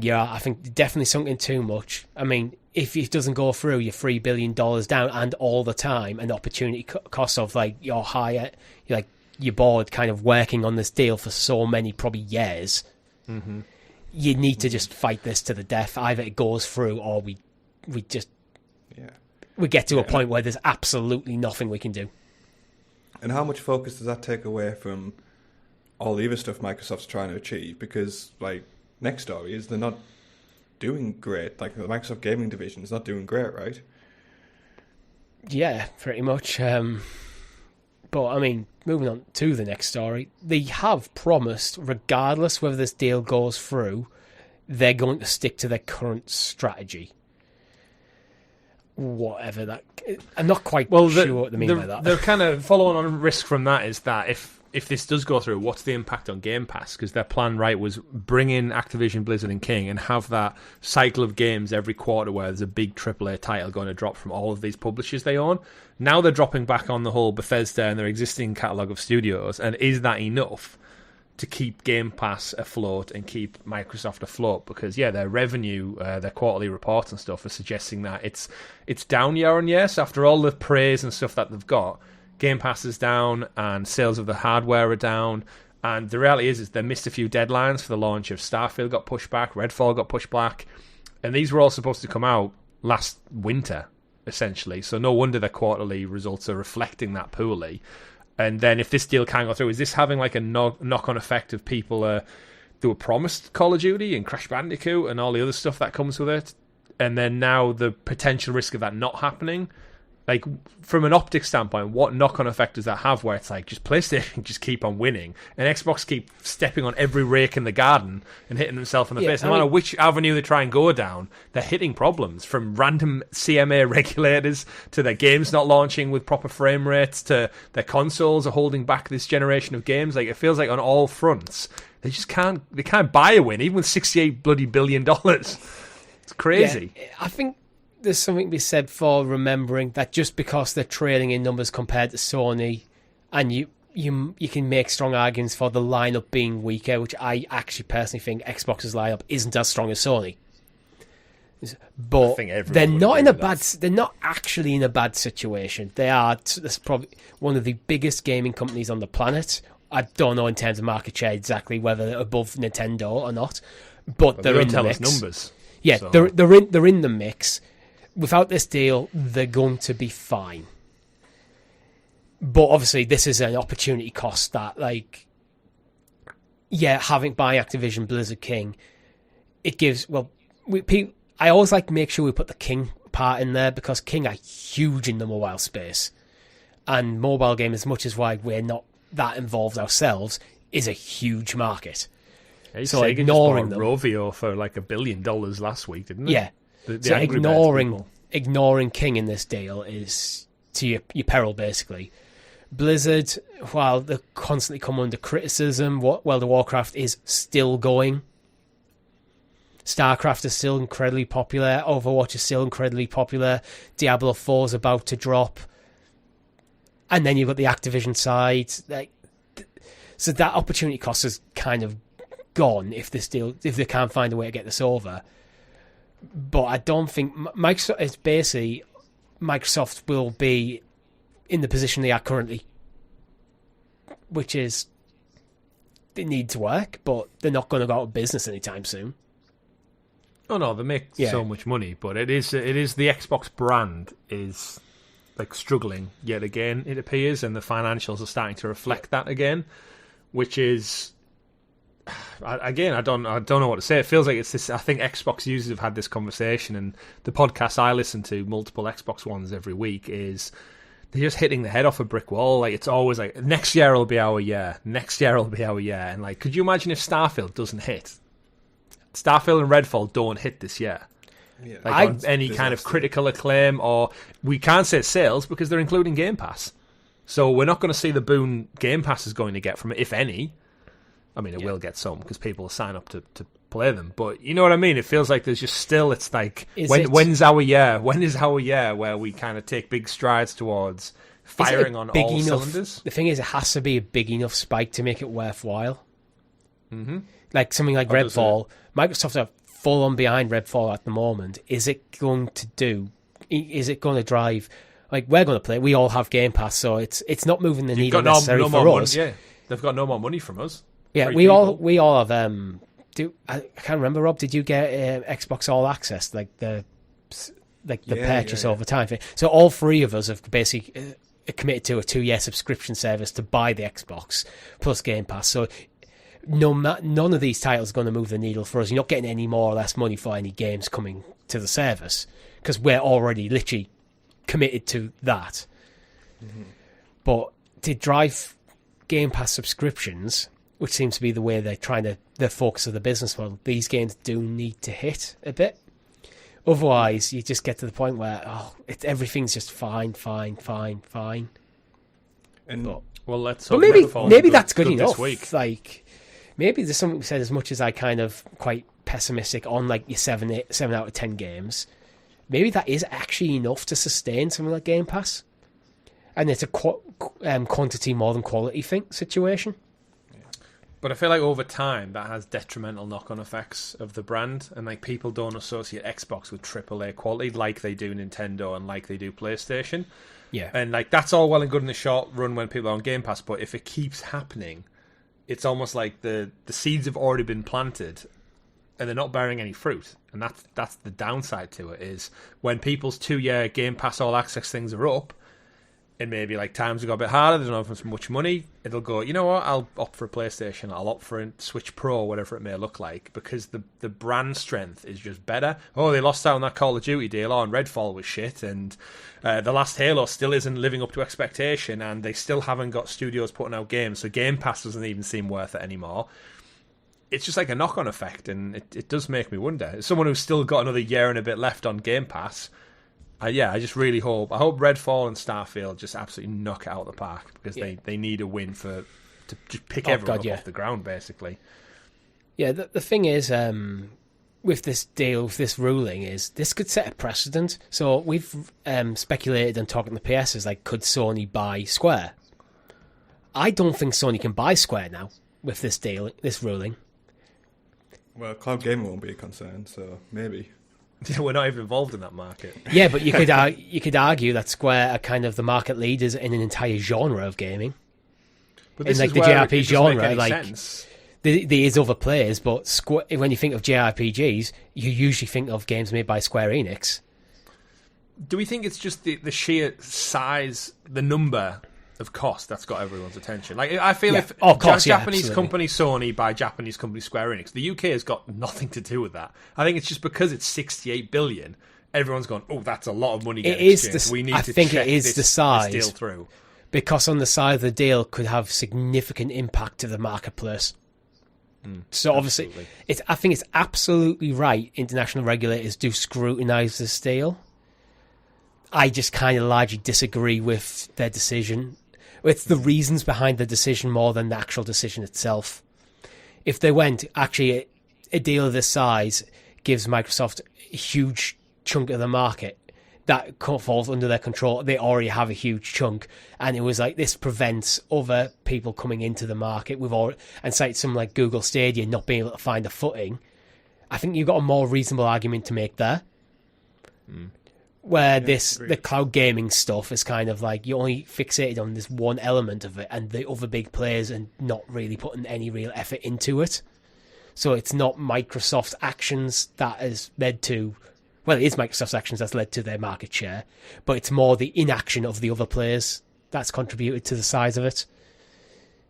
yeah. I think definitely sunk in too much. I mean, if it doesn't go through, you're $3 billion down, and all the time, and the opportunity cost of like your higher, like your board kind of working on this deal for so many probably years. Mm-hmm. You need to just fight this to the death. Either it goes through, or we just we get to a point where there's absolutely nothing we can do. And how much focus does that take away from all the other stuff Microsoft's trying to achieve? Because, like, next story is they're not doing great. Like, the Microsoft gaming division is not doing great, right? Yeah, pretty much. But, I mean, moving on to the next story, they have promised, regardless whether this deal goes through, they're going to stick to their current strategy. Whatever that... I'm not quite sure what they mean by that. The kind of following on risk from that is that if this does go through, what's the impact on Game Pass? Because their plan, right, was bring in Activision, Blizzard and King and have that cycle of games every quarter where there's a big AAA title going to drop from all of these publishers they own. Now they're dropping back on the whole Bethesda and their existing catalogue of studios, and is that enough to keep Game Pass afloat and keep Microsoft afloat? Because their revenue, their quarterly reports and stuff are suggesting that it's down year on year. So after all the praise and stuff that they've got, Game Pass is down and sales of the hardware are down. And the reality is they missed a few deadlines for the launch of Starfield got pushed back, Redfall got pushed back, and these were all supposed to come out last winter, essentially. So no wonder their quarterly results are reflecting that poorly. And then if this deal can't go through, is this having like a knock-on effect of people who were promised Call of Duty and Crash Bandicoot and all the other stuff that comes with it? And then now the potential risk of that not happening? Like, from an optics standpoint, what knock-on effect does that have where it's like, just PlayStation just keep on winning, and Xbox keep stepping on every rake in the garden and hitting themselves in the face? No matter which avenue they try and go down, they're hitting problems, from random CMA regulators to their games not launching with proper frame rates to their consoles are holding back this generation of games. Like, it feels like on all fronts, they can't buy a win, even with $68 billion. It's crazy. Yeah, I think there's something to be said for remembering that just because they're trailing in numbers compared to Sony, and you can make strong arguments for the lineup being weaker, which I actually personally think Xbox's lineup isn't as strong as Sony. But they're not actually in a bad situation. That's probably one of the biggest gaming companies on the planet. I don't know in terms of market share exactly whether they're above Nintendo or not, but they're in the mix. Numbers. Yeah, so. They're in the mix. Without this deal, they're going to be fine. But obviously, this is an opportunity cost that, like, having buying Activision, Blizzard, King, it gives. Well, I always like to make sure we put the King part in there, because King are huge in the mobile space, and mobile game, as much as why we're not that involved ourselves, is a huge market. Yeah, so Sega ignoring them, Rovio for like $1 billion last week, didn't it? Yeah. So ignoring King in this deal is to your peril, basically. Blizzard, while they constantly come under criticism, World of Warcraft is still going. StarCraft is still incredibly popular. Overwatch is still incredibly popular. Diablo 4 is about to drop. And then you've got the Activision side. So that opportunity cost is kind of gone if they can't find a way to get this over. But I don't think Microsoft will be in the position they are currently, which is they need to work, but they're not going to go out of business anytime soon. Oh no, they make so much money, but it is the Xbox brand is like struggling yet again, it appears, and the financials are starting to reflect that again, which is. Again, I don't know what to say. It feels like it's this. I think Xbox users have had this conversation, and the podcast I listen to, multiple Xbox ones every week, is they're just hitting the head off a brick wall. Like, it's always like, next year will be our year. Next year will be our year. And like, could you imagine if Starfield doesn't hit? Starfield and Redfall don't hit this year. Yeah. Like on any kind of critical acclaim, or we can't say sales because they're including Game Pass. So we're not going to see the boon Game Pass is going to get from it, if any. I mean, it will get some, because people sign up to play them. But you know what I mean? It feels like there's just still, it's like, Is when's our year? When is our year where we kind of take big strides towards firing on all cylinders? The thing is, it has to be a big enough spike to make it worthwhile. Mm-hmm. Like something like Redfall. Microsoft are full on behind Redfall at the moment. Is it going to drive... Like, we're going to play. We all have Game Pass, so it's not moving the needle necessarily for us. Yeah, they've got no more money from us. Yeah, we all have. I can't remember, Rob. Did you get Xbox All Access, like the purchase over time thing? So all three of us have basically committed to a 2-year subscription service to buy the Xbox plus Game Pass. So none of these titles are going to move the needle for us. You're not getting any more or less money for any games coming to the service because we're already literally committed to that. Mm-hmm. But to drive Game Pass subscriptions, which seems to be the way they're trying to the focus of the business model, these games do need to hit a bit. Otherwise, you just get to the point where everything's just fine. And let's hope. But maybe that's good enough. Like maybe there's something said. As much as I kind of quite pessimistic on like your 7 out of 10 games, maybe that is actually enough to sustain something like Game Pass, and it's a quantity more than quality situation. But I feel like over time that has detrimental knock-on effects of the brand, and like people don't associate Xbox with AAA quality like they do Nintendo and like they do PlayStation. Yeah, and like that's all well and good in the short run when people are on Game Pass, but if it keeps happening, it's almost like the seeds have already been planted and they're not bearing any fruit. And that's the downside to it, is when people's 2-year Game Pass All Access things are up, and maybe like times have got a bit harder, they don't have as much money, it'll go, you know what, I'll opt for a PlayStation, I'll opt for a Switch Pro, whatever it may look like, because the brand strength is just better. Oh, they lost out on that Call of Duty deal, and Redfall was shit, and the last Halo still isn't living up to expectation, and they still haven't got studios putting out games, so Game Pass doesn't even seem worth it anymore. It's just like a knock-on effect, and it does make me wonder. As someone who's still got another year and a bit left on Game Pass, I just really hope Redfall and Starfield just absolutely knock it out of the park, because they need a win to just pick everyone up off the ground, basically. Yeah, the thing is, with this deal, with this ruling, is this could set a precedent. So we've speculated and talking to the PS is like, could Sony buy Square? I don't think Sony can buy Square now with this deal, this ruling. Well, cloud gaming won't be a concern, so maybe. Yeah, we're not even involved in that market. Yeah, but you could argue that Square are kind of the market leaders in an entire genre of gaming. But this in like is the where JRPG it doesn't make genre, any like sense. there is other players, but when you think of JRPGs, you usually think of games made by Square Enix. Do we think it's just the sheer size, the number of cost that's got everyone's attention? Like, I feel if Japanese company Sony buy Japanese company Square Enix, the UK has got nothing to do with that. I think it's just because it's 68 billion, everyone's gone, oh, that's a lot of money. It is the size deal through, because on the side of the deal could have significant impact to the marketplace. So obviously, I think it's absolutely right. International regulators do scrutinise this deal. I just kind of largely disagree with their decision. It's the reasons behind the decision more than the actual decision itself. If they went, actually, a deal of this size gives Microsoft a huge chunk of the market that falls under their control. They already have a huge chunk, and it was like, this prevents other people coming into the market and cite something like Google Stadia not being able to find a footing. I think you've got a more reasonable argument to make there. Where the cloud gaming stuff is kind of like, you're only fixated on this one element of it, and the other big players are not really putting any real effort into it. So it's not Microsoft's actions that has led to... Well, it is Microsoft's actions that's led to their market share, but it's more the inaction of the other players that's contributed to the size of it.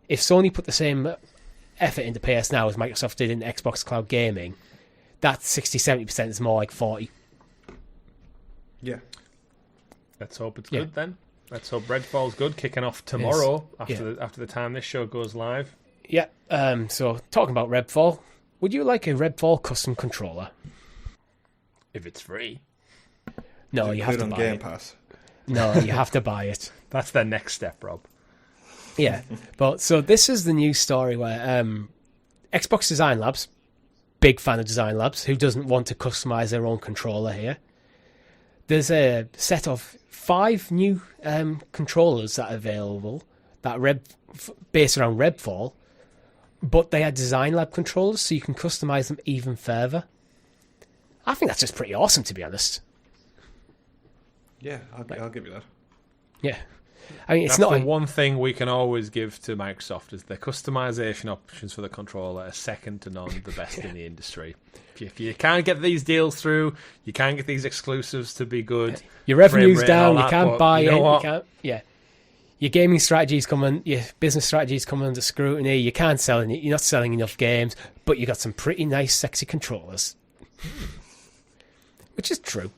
If Sony put the same effort into PS Now as Microsoft did in Xbox Cloud Gaming, that 60-70% is more like 40%. Yeah. Let's hope it's good then. Let's hope Redfall's good, kicking off tomorrow after the time this show goes live. Yeah. So talking about Redfall, would you like a Redfall custom controller? If it's free. No, you have to buy Game it. Pass. No, you have to buy it. That's their next step, Rob. Yeah. But so this is the news story where Xbox Design Labs, big fan of Design Labs. Who doesn't want to customize their own controller here? There's a set of 5 new controllers that are available that are based around Redfall, but they are Design Lab controllers, so you can customize them even further. I think that's just pretty awesome, to be honest. Yeah, I'll give you that. Yeah. I mean, it's That's not the one thing we can always give to Microsoft is their customization options for the controller are second to none, the best in the industry. If you can't get these deals through, you can't get these exclusives to be good. Your revenue's frame rate, down, all you that, can't but buy you it, know you what? can't, yeah. Your gaming strategy's coming, your business strategy's coming under scrutiny, you can't sell any, you're not selling enough games, but you got some pretty nice, sexy controllers. Which is true.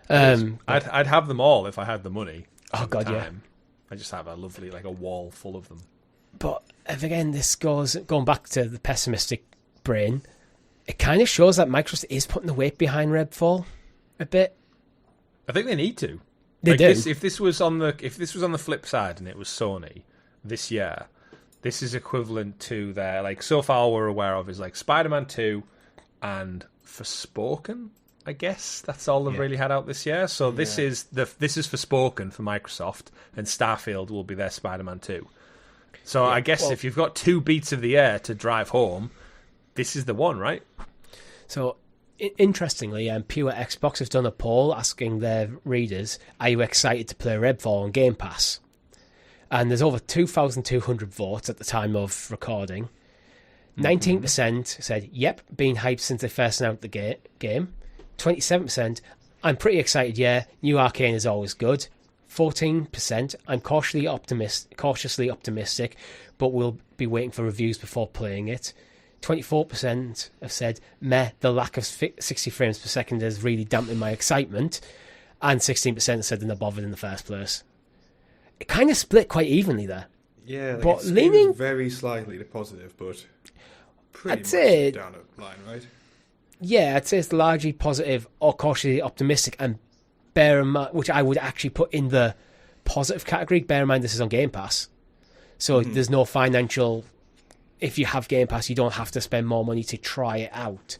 I'd have them all if I had the money. Oh god, yeah. I just have a lovely, like a wall full of them. But again, this going back to the pessimistic brain, it kind of shows that Microsoft is putting the weight behind Redfall a bit. I think they need to. They do. If this was on the flip side and it was Sony this year, this is equivalent to their, like, so far all we're aware of is like Spider-Man 2 and Forspoken. I guess that's all they've really had out this year. So this is Forspoken for Microsoft, and Starfield will be their Spider-Man 2. So I guess if you've got 2 beats of the air to drive home, this is the one, right? So interestingly, Pure Xbox have done a poll asking their readers, "Are you excited to play Redfall on Game Pass?" And there's over 2,200 votes at the time of recording. 19% said, "Yep, been hyped since they first announced the game." 27%, "I'm pretty excited, yeah, new Arcane is always good." 14%, "I'm cautiously optimistic, but will be waiting for reviews before playing it." 24% have said, "Meh, the lack of 60 frames per second has really dampened my excitement." And 16% said they're not bothered in the first place. It kind of split quite evenly there. Yeah, like but it's leaning very slightly to positive, but pretty I'd much say- down the line, right? Yeah, I'd say it's largely positive or cautiously optimistic, and bear in mind, which I would actually put in the positive category, bear in mind this is on Game Pass. So there's no financial, if you have Game Pass, you don't have to spend more money to try it out.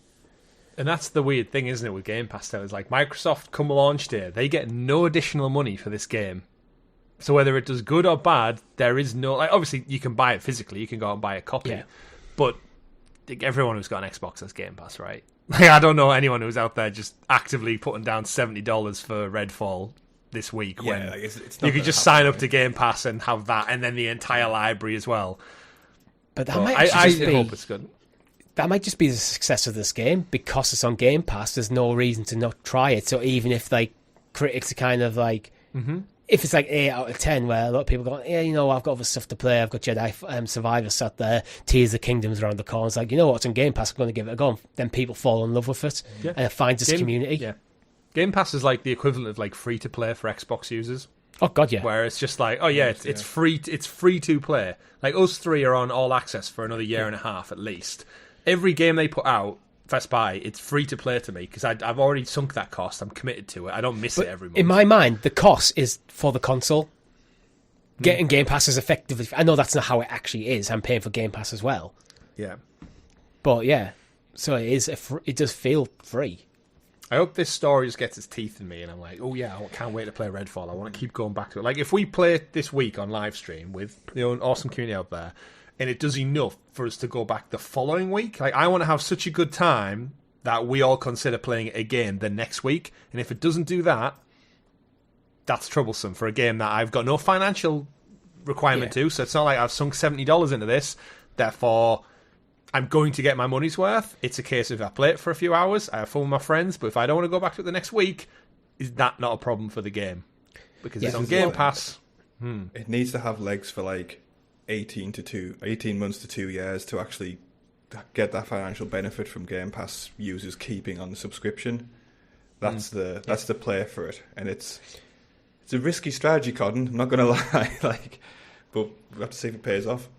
And that's the weird thing, isn't it, with Game Pass still? It's like Microsoft, come launch day, they get no additional money for this game. So whether it does good or bad, there is no... Like, obviously, you can buy it physically, you can go out and buy a copy. Yeah. But everyone who's got an Xbox has Game Pass, right? Like, I don't know anyone who's out there just actively putting down $70 for Redfall this week when like it's not you could gonna just happen, sign up right? to Game Pass and have that, and then the entire library as well. But that But might I actually hope just it's good. that might just be the success of this game because it's on Game Pass. There's no reason to not try it. So even if like critics are kind of like, if it's like 8 out of 10, where a lot of people go, yeah, you know, I've got other stuff to play. I've got Jedi Survivor sat there, Tears of the Kingdom's around the corner. It's like, you know what, it's on Game Pass. I'm going to give it a go. Then people fall in love with it and it finds its community. Yeah, Game Pass is like the equivalent of like free to play for Xbox users. Oh god, yeah. Where it's just like, oh yeah, it's free. It's free to play. Like us three are on all access for another year and a half at least. Every game they put out, first buy, it's free to play to me because I've already sunk that cost. I'm committed to it. I don't miss it every month. In my mind, the cost is for the console. Getting Game Pass is effectively... I know that's not how it actually is. I'm paying for Game Pass as well. Yeah. But yeah, so it is. It does feel free. I hope this story just gets its teeth in me and I'm like, oh yeah, I can't wait to play Redfall. I want to keep going back to it. Like if we play it this week on live stream with the awesome community out there and it does enough for us to go back the following week, like I want to have such a good time that we all consider playing it again the next week. And if it doesn't do that, that's troublesome for a game that I've got no financial requirement to. So it's not like I've sunk $70 into this. Therefore, I'm going to get my money's worth. It's a case of I play it for a few hours, I have fun with my friends, but if I don't want to go back to it the next week, is that not a problem for the game? Because it's on Game Pass. It needs to have legs for like 18 months to 2 years to actually get that financial benefit from Game Pass users keeping on the subscription. That's the play for it, and it's a risky strategy, Cotton. I'm not going to lie, but we have to see if it pays off.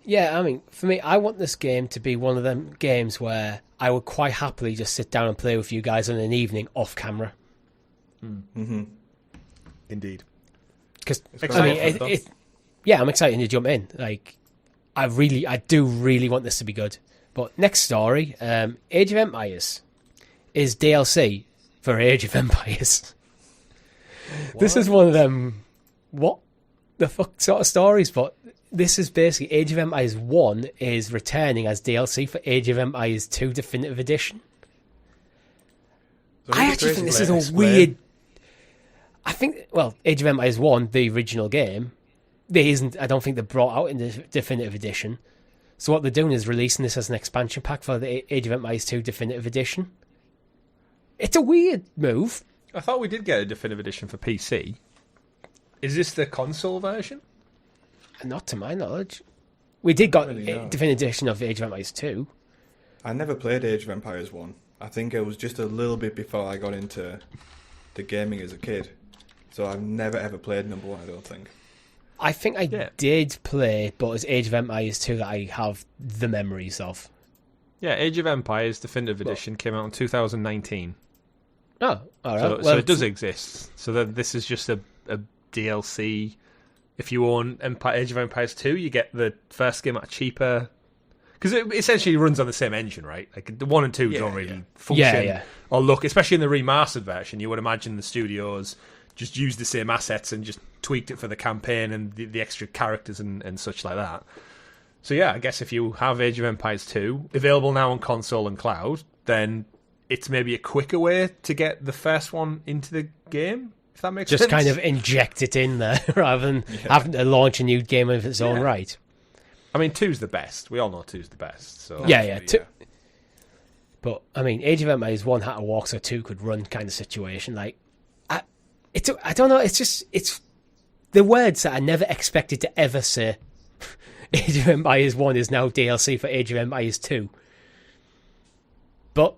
Yeah, I mean, for me, I want this game to be one of them games where I would quite happily just sit down and play with you guys on an evening off camera. Indeed. Because I mean, I'm excited to jump in. Like, I do really want this to be good. But next story, Age of Empires is DLC for Age of Empires. This is one of them, what the fuck sort of stories, but this is basically Age of Empires 1 is returning as DLC for Age of Empires 2 Definitive Edition. So I actually think this is a weird... I think, well, Age of Empires 1, the original game, I don't think they brought out in the Definitive Edition. So what they're doing is releasing this as an expansion pack for the Age of Empires 2 Definitive Edition. It's a weird move. I thought we did get a Definitive Edition for PC. Is this the console version? Not to my knowledge. We did got a Definitive Edition of Age of Empires 2. I never played Age of Empires 1. I think it was just a little bit before I got into the gaming as a kid. So I've never ever played number 1, I don't think. I think I did play, but it's Age of Empires 2 that I have the memories of. Yeah, Age of Empires Definitive Edition came out in 2019. Oh, all right. So it does exist. So that this is just a DLC. If you own Age of Empires 2, you get the first game at a cheaper... Because it essentially runs on the same engine, right? Like the 1 and 2 don't really function or look, especially in the remastered version. You would imagine the studios just used the same assets and just tweaked it for the campaign and the extra characters and such like that. So yeah, I guess if you have Age of Empires 2 available now on console and cloud, then it's maybe a quicker way to get the first one into the game, if that makes sense. Just kind of inject it in there rather than having to launch a new game of its own right. I mean, 2's the best. We all know 2's the best. So yeah. But I mean, Age of Empires 1 had to walk so 2 could run kind of situation. Like, I don't know. It's the words that I never expected to ever say. Age of Empires 1 is now DLC for Age of Empires 2. But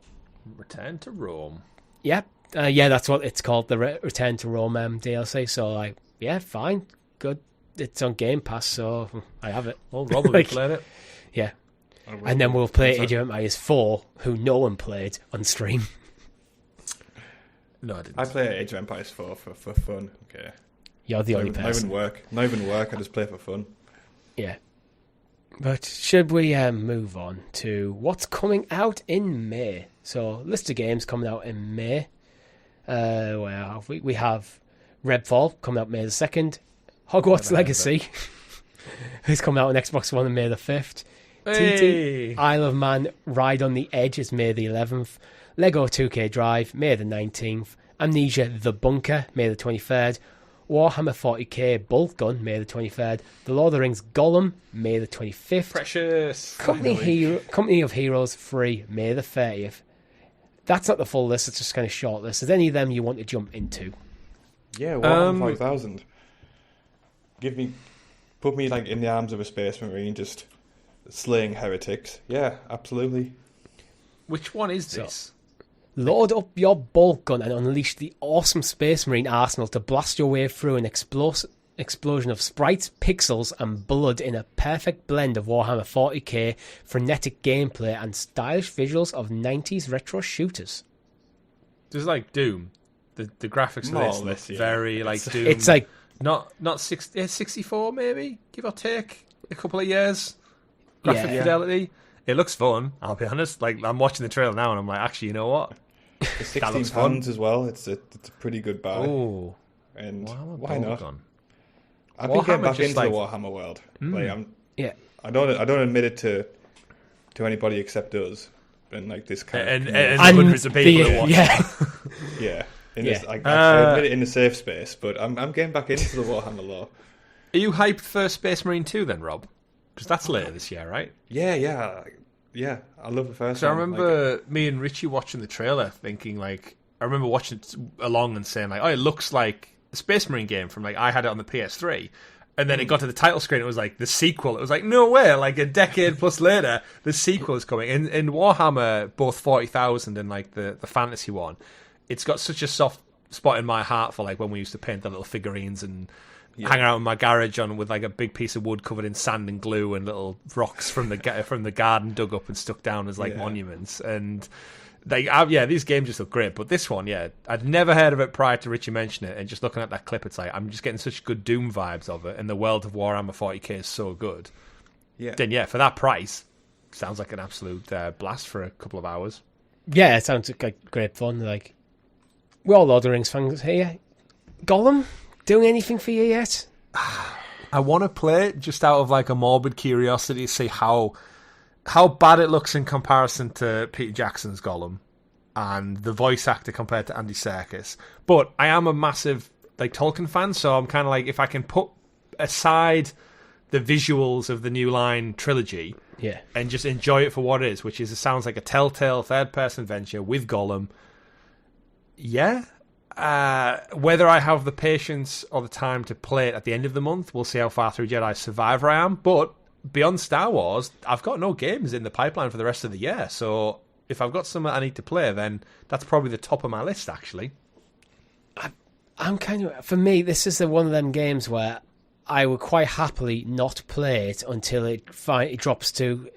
Return to Rome. Yeah, that's what it's called, the Return to Rome DLC. So, fine, good. It's on Game Pass, so I have it. Well, Rob will be playing it. Yeah. And then we'll play Age of Empires 4, who no one played, on stream. No, I didn't. I play Age of Empires 4 for fun. Okay. You're the only person. Not even work, I just play for fun. Yeah. But should we move on to what's coming out in May? So, list of games coming out in May. Where have we? We have Redfall coming out May the 2nd. Hogwarts Legacy is coming out on Xbox One on May the 5th. Hey. TT Isle of Man Ride on the Edge is May the 11th. Lego 2K Drive, May the 19th. Amnesia The Bunker, May the 23rd. Warhammer 40k Bolt Gun, May the 23rd. The Lord of the Rings Gollum, May the 25th. Precious. Company of Heroes 3, May the 30th. That's not the full list, it's just kind of short list. Is any of them you want to jump into? Yeah, Warhammer 4000. Put me like in the arms of a space marine, just slaying heretics. Yeah, absolutely. Which one is this? Load up your bolt gun and unleash the awesome Space Marine arsenal to blast your way through an explosion of sprites, pixels, and blood in a perfect blend of Warhammer 40k, frenetic gameplay, and stylish visuals of 90s retro shooters. Just like Doom. The graphics of this look very like Doom. It's like not 64 maybe, give or take a couple of years. Graphic fidelity. It looks fun, I'll be honest. Like, I'm watching the trailer now and I'm like, actually, you know what? It's £16 as well. It's a pretty good buy. Oh, and Warhammer why not? Gun. I've been getting back into the Warhammer world. I don't admit it to anybody except us. And like this kind and of hundreds of people who watch. Yeah. I admit it in a safe space, but I'm getting back into the Warhammer lore. Are you hyped for Space Marine 2 then, Rob? Because that's later this year, right? Yeah. I love the first So one. I remember me and Richie watching the trailer, thinking like, I remember watching it along and saying like, oh, it looks like the Space Marine game from like I had it on the PS3, and then it got to the title screen, it was like the sequel. It was like, no way! Like a decade plus later, the sequel is coming. In Warhammer, both 40,000 and like the fantasy one, it's got such a soft spot in my heart for like when we used to paint the little figurines and hang out in my garage with like a big piece of wood covered in sand and glue and little rocks from the garden dug up and stuck down as like monuments. And these games just look great. But this one, I'd never heard of it prior to Richie mentioning it, and just looking at that clip, it's like I'm just getting such good Doom vibes of it, and the world of Warhammer 40k is so good. Then for that price, sounds like an absolute blast for a couple of hours. Yeah, it sounds like great fun. Like, we're all Lord of the Rings fans here. Gollum, doing anything for you yet? I want to play it just out of like a morbid curiosity to see how bad it looks in comparison to Peter Jackson's Gollum and the voice actor compared to Andy Serkis. But I am a massive like Tolkien fan, so I'm kind of like, if I can put aside the visuals of the New Line trilogy, and just enjoy it for what it is, which is, it sounds like a telltale third-person adventure with Gollum. Yeah. Whether I have the patience or the time to play it at the end of the month, we'll see how far through Jedi Survivor I am. But beyond Star Wars, I've got no games in the pipeline for the rest of the year. So if I've got something I need to play, then that's probably the top of my list, actually. I'm kind of... For me, this is one of them games where I would quite happily not play it until it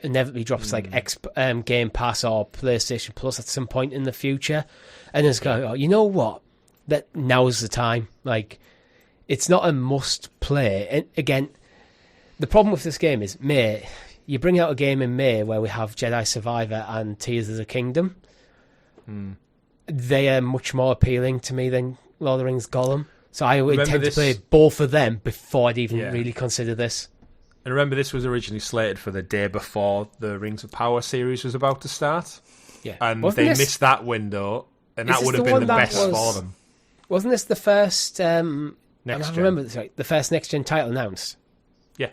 inevitably drops like Game Pass or PlayStation Plus at some point in the future. And it's going, oh, you know what? That now's the time. Like, it's not a must play. And again, the problem with this game is May. You bring out a game in May where we have Jedi Survivor and Tears of the Kingdom. They are much more appealing to me than Lord of the Rings Gollum. So I would intend to play both of them before I'd even really consider this. And remember, this was originally slated for the day before the Rings of Power series was about to start. Yeah. And they missed that window, and that would have been the best for them. Wasn't this the first... I remember this right. The first next-gen title announced? Yeah.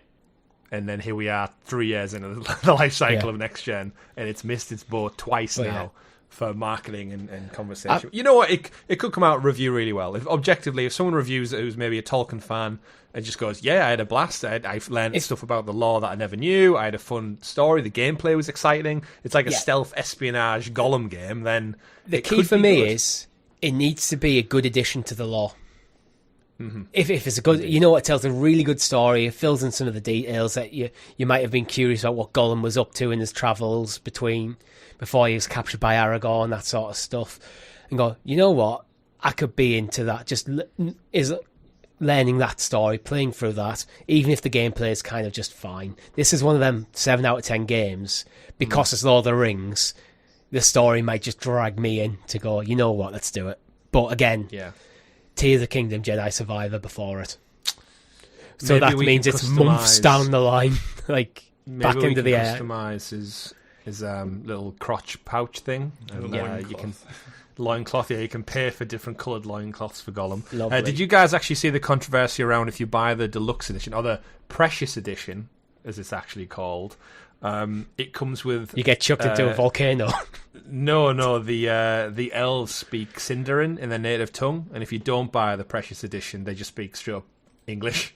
And then here we are 3 years into the life cycle of next-gen, and it's missed its boat twice now. For marketing and conversation. You know what? It could come out and review really well. If someone reviews it who's maybe a Tolkien fan and just goes, yeah, I had a blast. I learned stuff about the lore that I never knew. I had a fun story. The gameplay was exciting. It's like a stealth espionage Gollum game. Then the key for me is it needs to be a good addition to the lore. Mm-hmm. If it's a good, it tells a really good story. It fills in some of the details that you might have been curious about what Gollum was up to in his travels before he was captured by Aragorn, that sort of stuff, and go, you know what, I could be into that. Just is learning that story, playing through that, even if the gameplay is kind of just fine. This is one of them 7 out of 10 games because it's Lord of the Rings. The story might just drag me in to go, you know what, let's do it. But again, Tears of the Kingdom, Jedi Survivor before it. So maybe that means it's months down the line, like back into the air. Customize his little crotch pouch thing. And, you can loincloth. Yeah, you can pay for different coloured loincloths for Gollum. Did you guys actually see the controversy around if you buy the deluxe edition or the precious edition, as it's actually called? It comes with... You get chucked into a volcano. No, the elves speak Sindarin in their native tongue, and if you don't buy the precious edition, they just speak straight up English.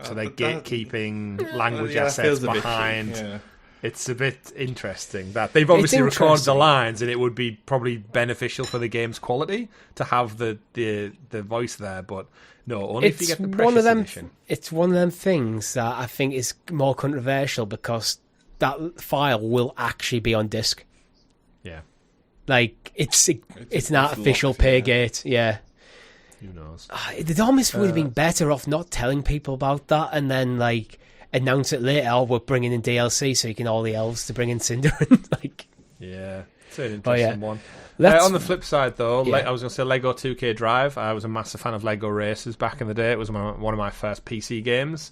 So they're gatekeeping language assets behind... It's a bit interesting that they've obviously recorded the lines, and it would be probably beneficial for the game's quality to have the voice there, but no, only if you get the precious edition. It's one of them things that I think is more controversial because that file will actually be on disc. Yeah. Like, it's an artificial paygate, Who knows? It almost would have been better off not telling people about that and then, like, announce it later, or we're bringing in DLC so you can all the elves to bring in Sindarin. It's an interesting one. On the flip side, though, I was going to say Lego 2K Drive. I was a massive fan of Lego Racers back in the day. It was one of my first PC games.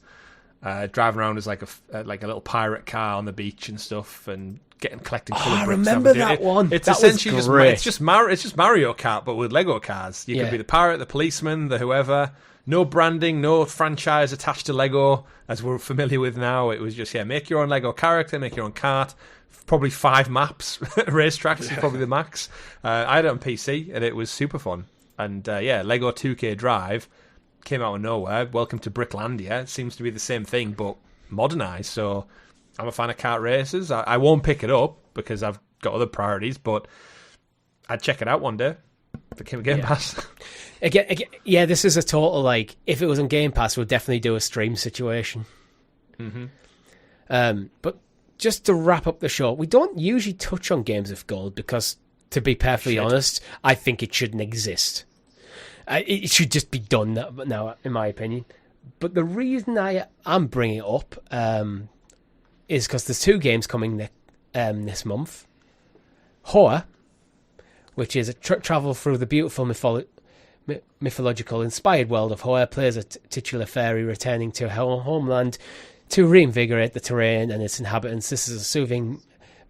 Driving around as like a little pirate car on the beach and stuff, and collecting colour bricks. I remember that one. It's that essentially was great. it's just Mario Kart, but with Lego cars. You can be the pirate, the policeman, the whoever. No branding, no franchise attached to Lego, as we're familiar with now. It was just, make your own Lego character, make your own kart, probably 5 maps, racetracks is probably the max. I had it on PC, and it was super fun. And Lego 2K Drive came out of nowhere. Welcome to Bricklandia. It seems to be the same thing, but modernised. So I'm a fan of kart races. I won't pick it up because I've got other priorities, but I'd check it out one day. If it came Game Pass. Again, this is a total, like, if it was on Game Pass, we'll definitely do a stream situation. Mm-hmm. But just to wrap up the show, we don't usually touch on Games of Gold because, to be perfectly honest, I think it shouldn't exist. It should just be done now, in my opinion. But the reason I am bringing it up, is because there's 2 games coming this month. Horror, which is a travel through the beautiful mythological inspired world of Horror, plays a titular fairy returning to her homeland to reinvigorate the terrain and its inhabitants. This is a soothing,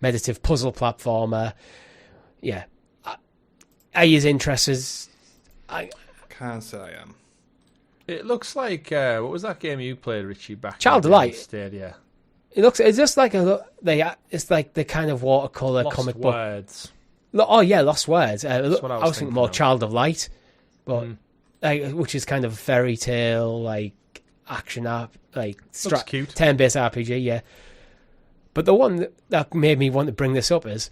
meditative puzzle platformer. Yeah. Are you interested? I can't say I am. It looks like what was that game you played, Richie? Back Child in of Light. Stadia. It's just like it's like the kind of watercolor Lost comic book. Words. Oh yeah, Lost Words. What I was thinking more of. Child of Light, but which is kind of a fairy tale, like action app, like cute. turn-based RPG. Yeah, but the one that made me want to bring this up is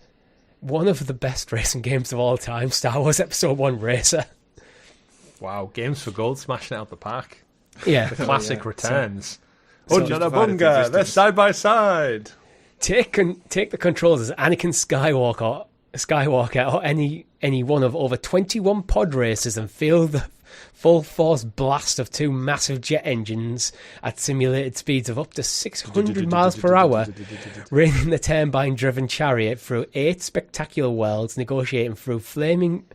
one of the best racing games of all time, Star Wars Episode 1 Racer. Wow, games for gold, smashing it out the park. Yeah, The classic returns. So- Bunga, they're side by side. take the controls as Anakin Skywalker or any one of over 21 pod races and feel the full force blast of 2 massive jet engines at simulated speeds of up to 600 miles per hour, raining the turbine-driven chariot through 8 spectacular worlds, negotiating through flaming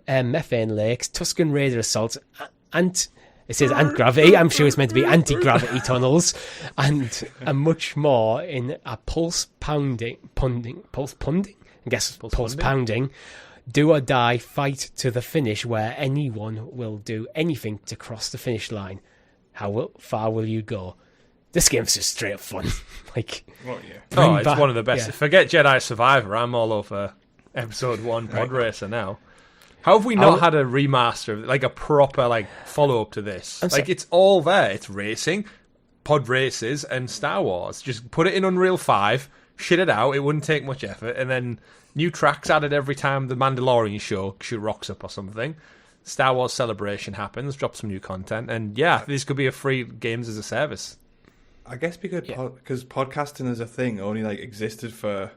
methane lakes, Tusken Raider assaults, and it says anti-gravity. I'm sure it's meant to be anti-gravity tunnels, and much more in a pulse pounding, do or die fight to the finish where anyone will do anything to cross the finish line. How far will you go? This game's just straight up fun. Well, yeah. It's one of the best. Yeah. Forget Jedi Survivor. I'm all over Episode 1 Pod Racer now. How have we not had a remaster, like a proper follow-up to this? It's all there. It's racing, pod races, and Star Wars. Just put it in Unreal 5, shit it out. It wouldn't take much effort. And then new tracks added every time the Mandalorian show rocks up or something. Star Wars Celebration happens, drop some new content. And yeah, this could be a free games as a service. I guess because podcasting as a thing only existed for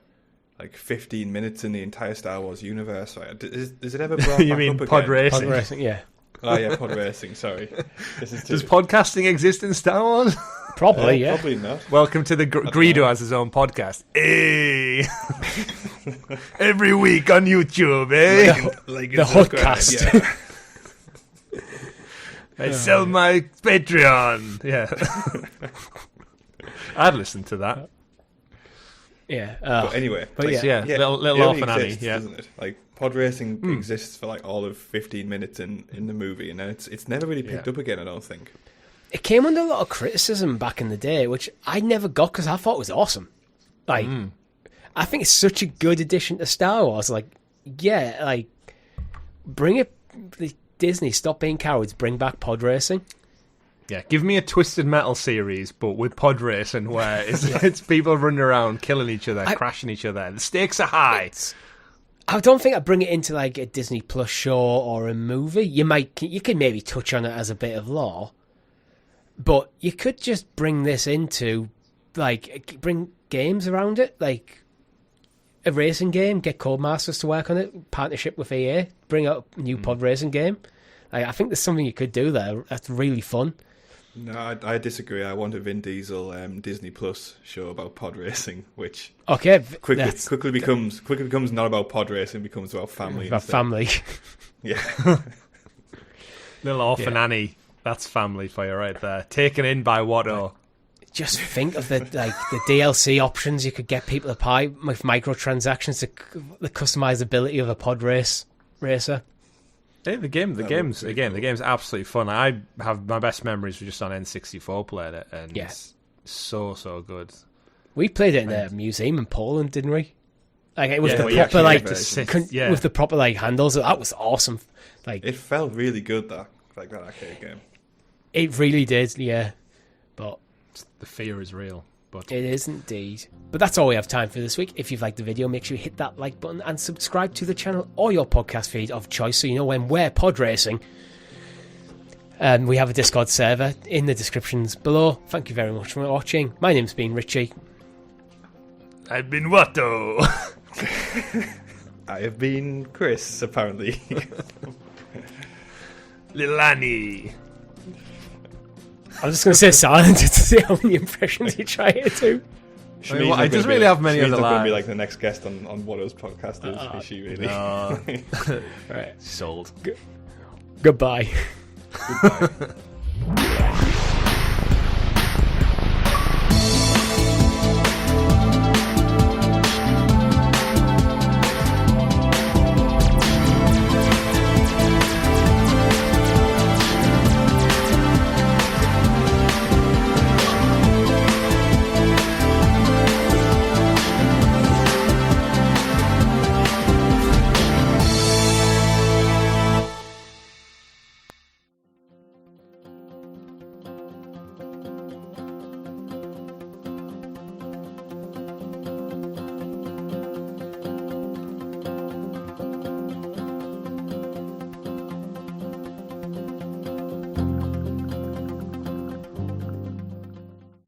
15 minutes in the entire Star Wars universe. Right? Is it ever brought You back mean up pod again? racing? Pod racing, yeah. Oh yeah, pod racing. Sorry. Does podcasting exist in Star Wars? Probably, yeah. Probably not. Welcome to the Greeto has his own podcast. Hey, every week on YouTube, eh? The Hoodcast. Yeah. I sell my Patreon. Yeah, I'd listen to that. Yeah. But anyway, Yeah, little it off only and Annie. exists, Yeah, doesn't it? Pod racing exists for all of 15 minutes in the movie, and then it's never really picked up again. I don't think. It came under a lot of criticism back in the day, which I never got because I thought it was awesome. I think it's such a good addition to Star Wars. Bring it, Disney, stop being cowards, bring back pod racing. yeah. Give me a Twisted Metal series, but with pod racing, where it's people running around, killing each other, crashing each other. The stakes are high. I don't think I'd bring it into a Disney Plus show or a movie. You can maybe touch on it as a bit of lore. But you could just bring this into, bring games around it, like a racing game, get Codemasters to work on it, partnership with EA, bring out a new pod racing game. I think there's something you could do there that's really fun. No, I disagree. I want a Vin Diesel Disney Plus show about pod racing, which quickly becomes not about pod racing, becomes about family. About instead. family. Yeah. Little orphan Annie. That's family for you right there. Taken in by Watto. Just think of the DLC options you could get people to buy with microtransactions, the customizability of a pod racer. Yeah, the game's absolutely fun. I have my best memories were just on N64 playing it, and it's so good. We played it in a museum in Poland, didn't we? It was with the proper handles. That was awesome. It felt really good that arcade game. It really did, yeah. But the fear is real. But it is indeed. But that's all we have time for this week. If you've liked the video, make sure you hit that like button and subscribe to the channel or your podcast feed of choice so you know when we're pod racing. We have a Discord server in the descriptions below. Thank you very much for watching. My name's been Richie. I've been Watto. I have been Chris, apparently. Little Annie. I'm just going to say silent to see how many impressions you try to do. It doesn't really have many other lines. She's not going to be lines. like the next guest on Whatto's podcast, is she really? No. Right. Sold. Goodbye. Goodbye.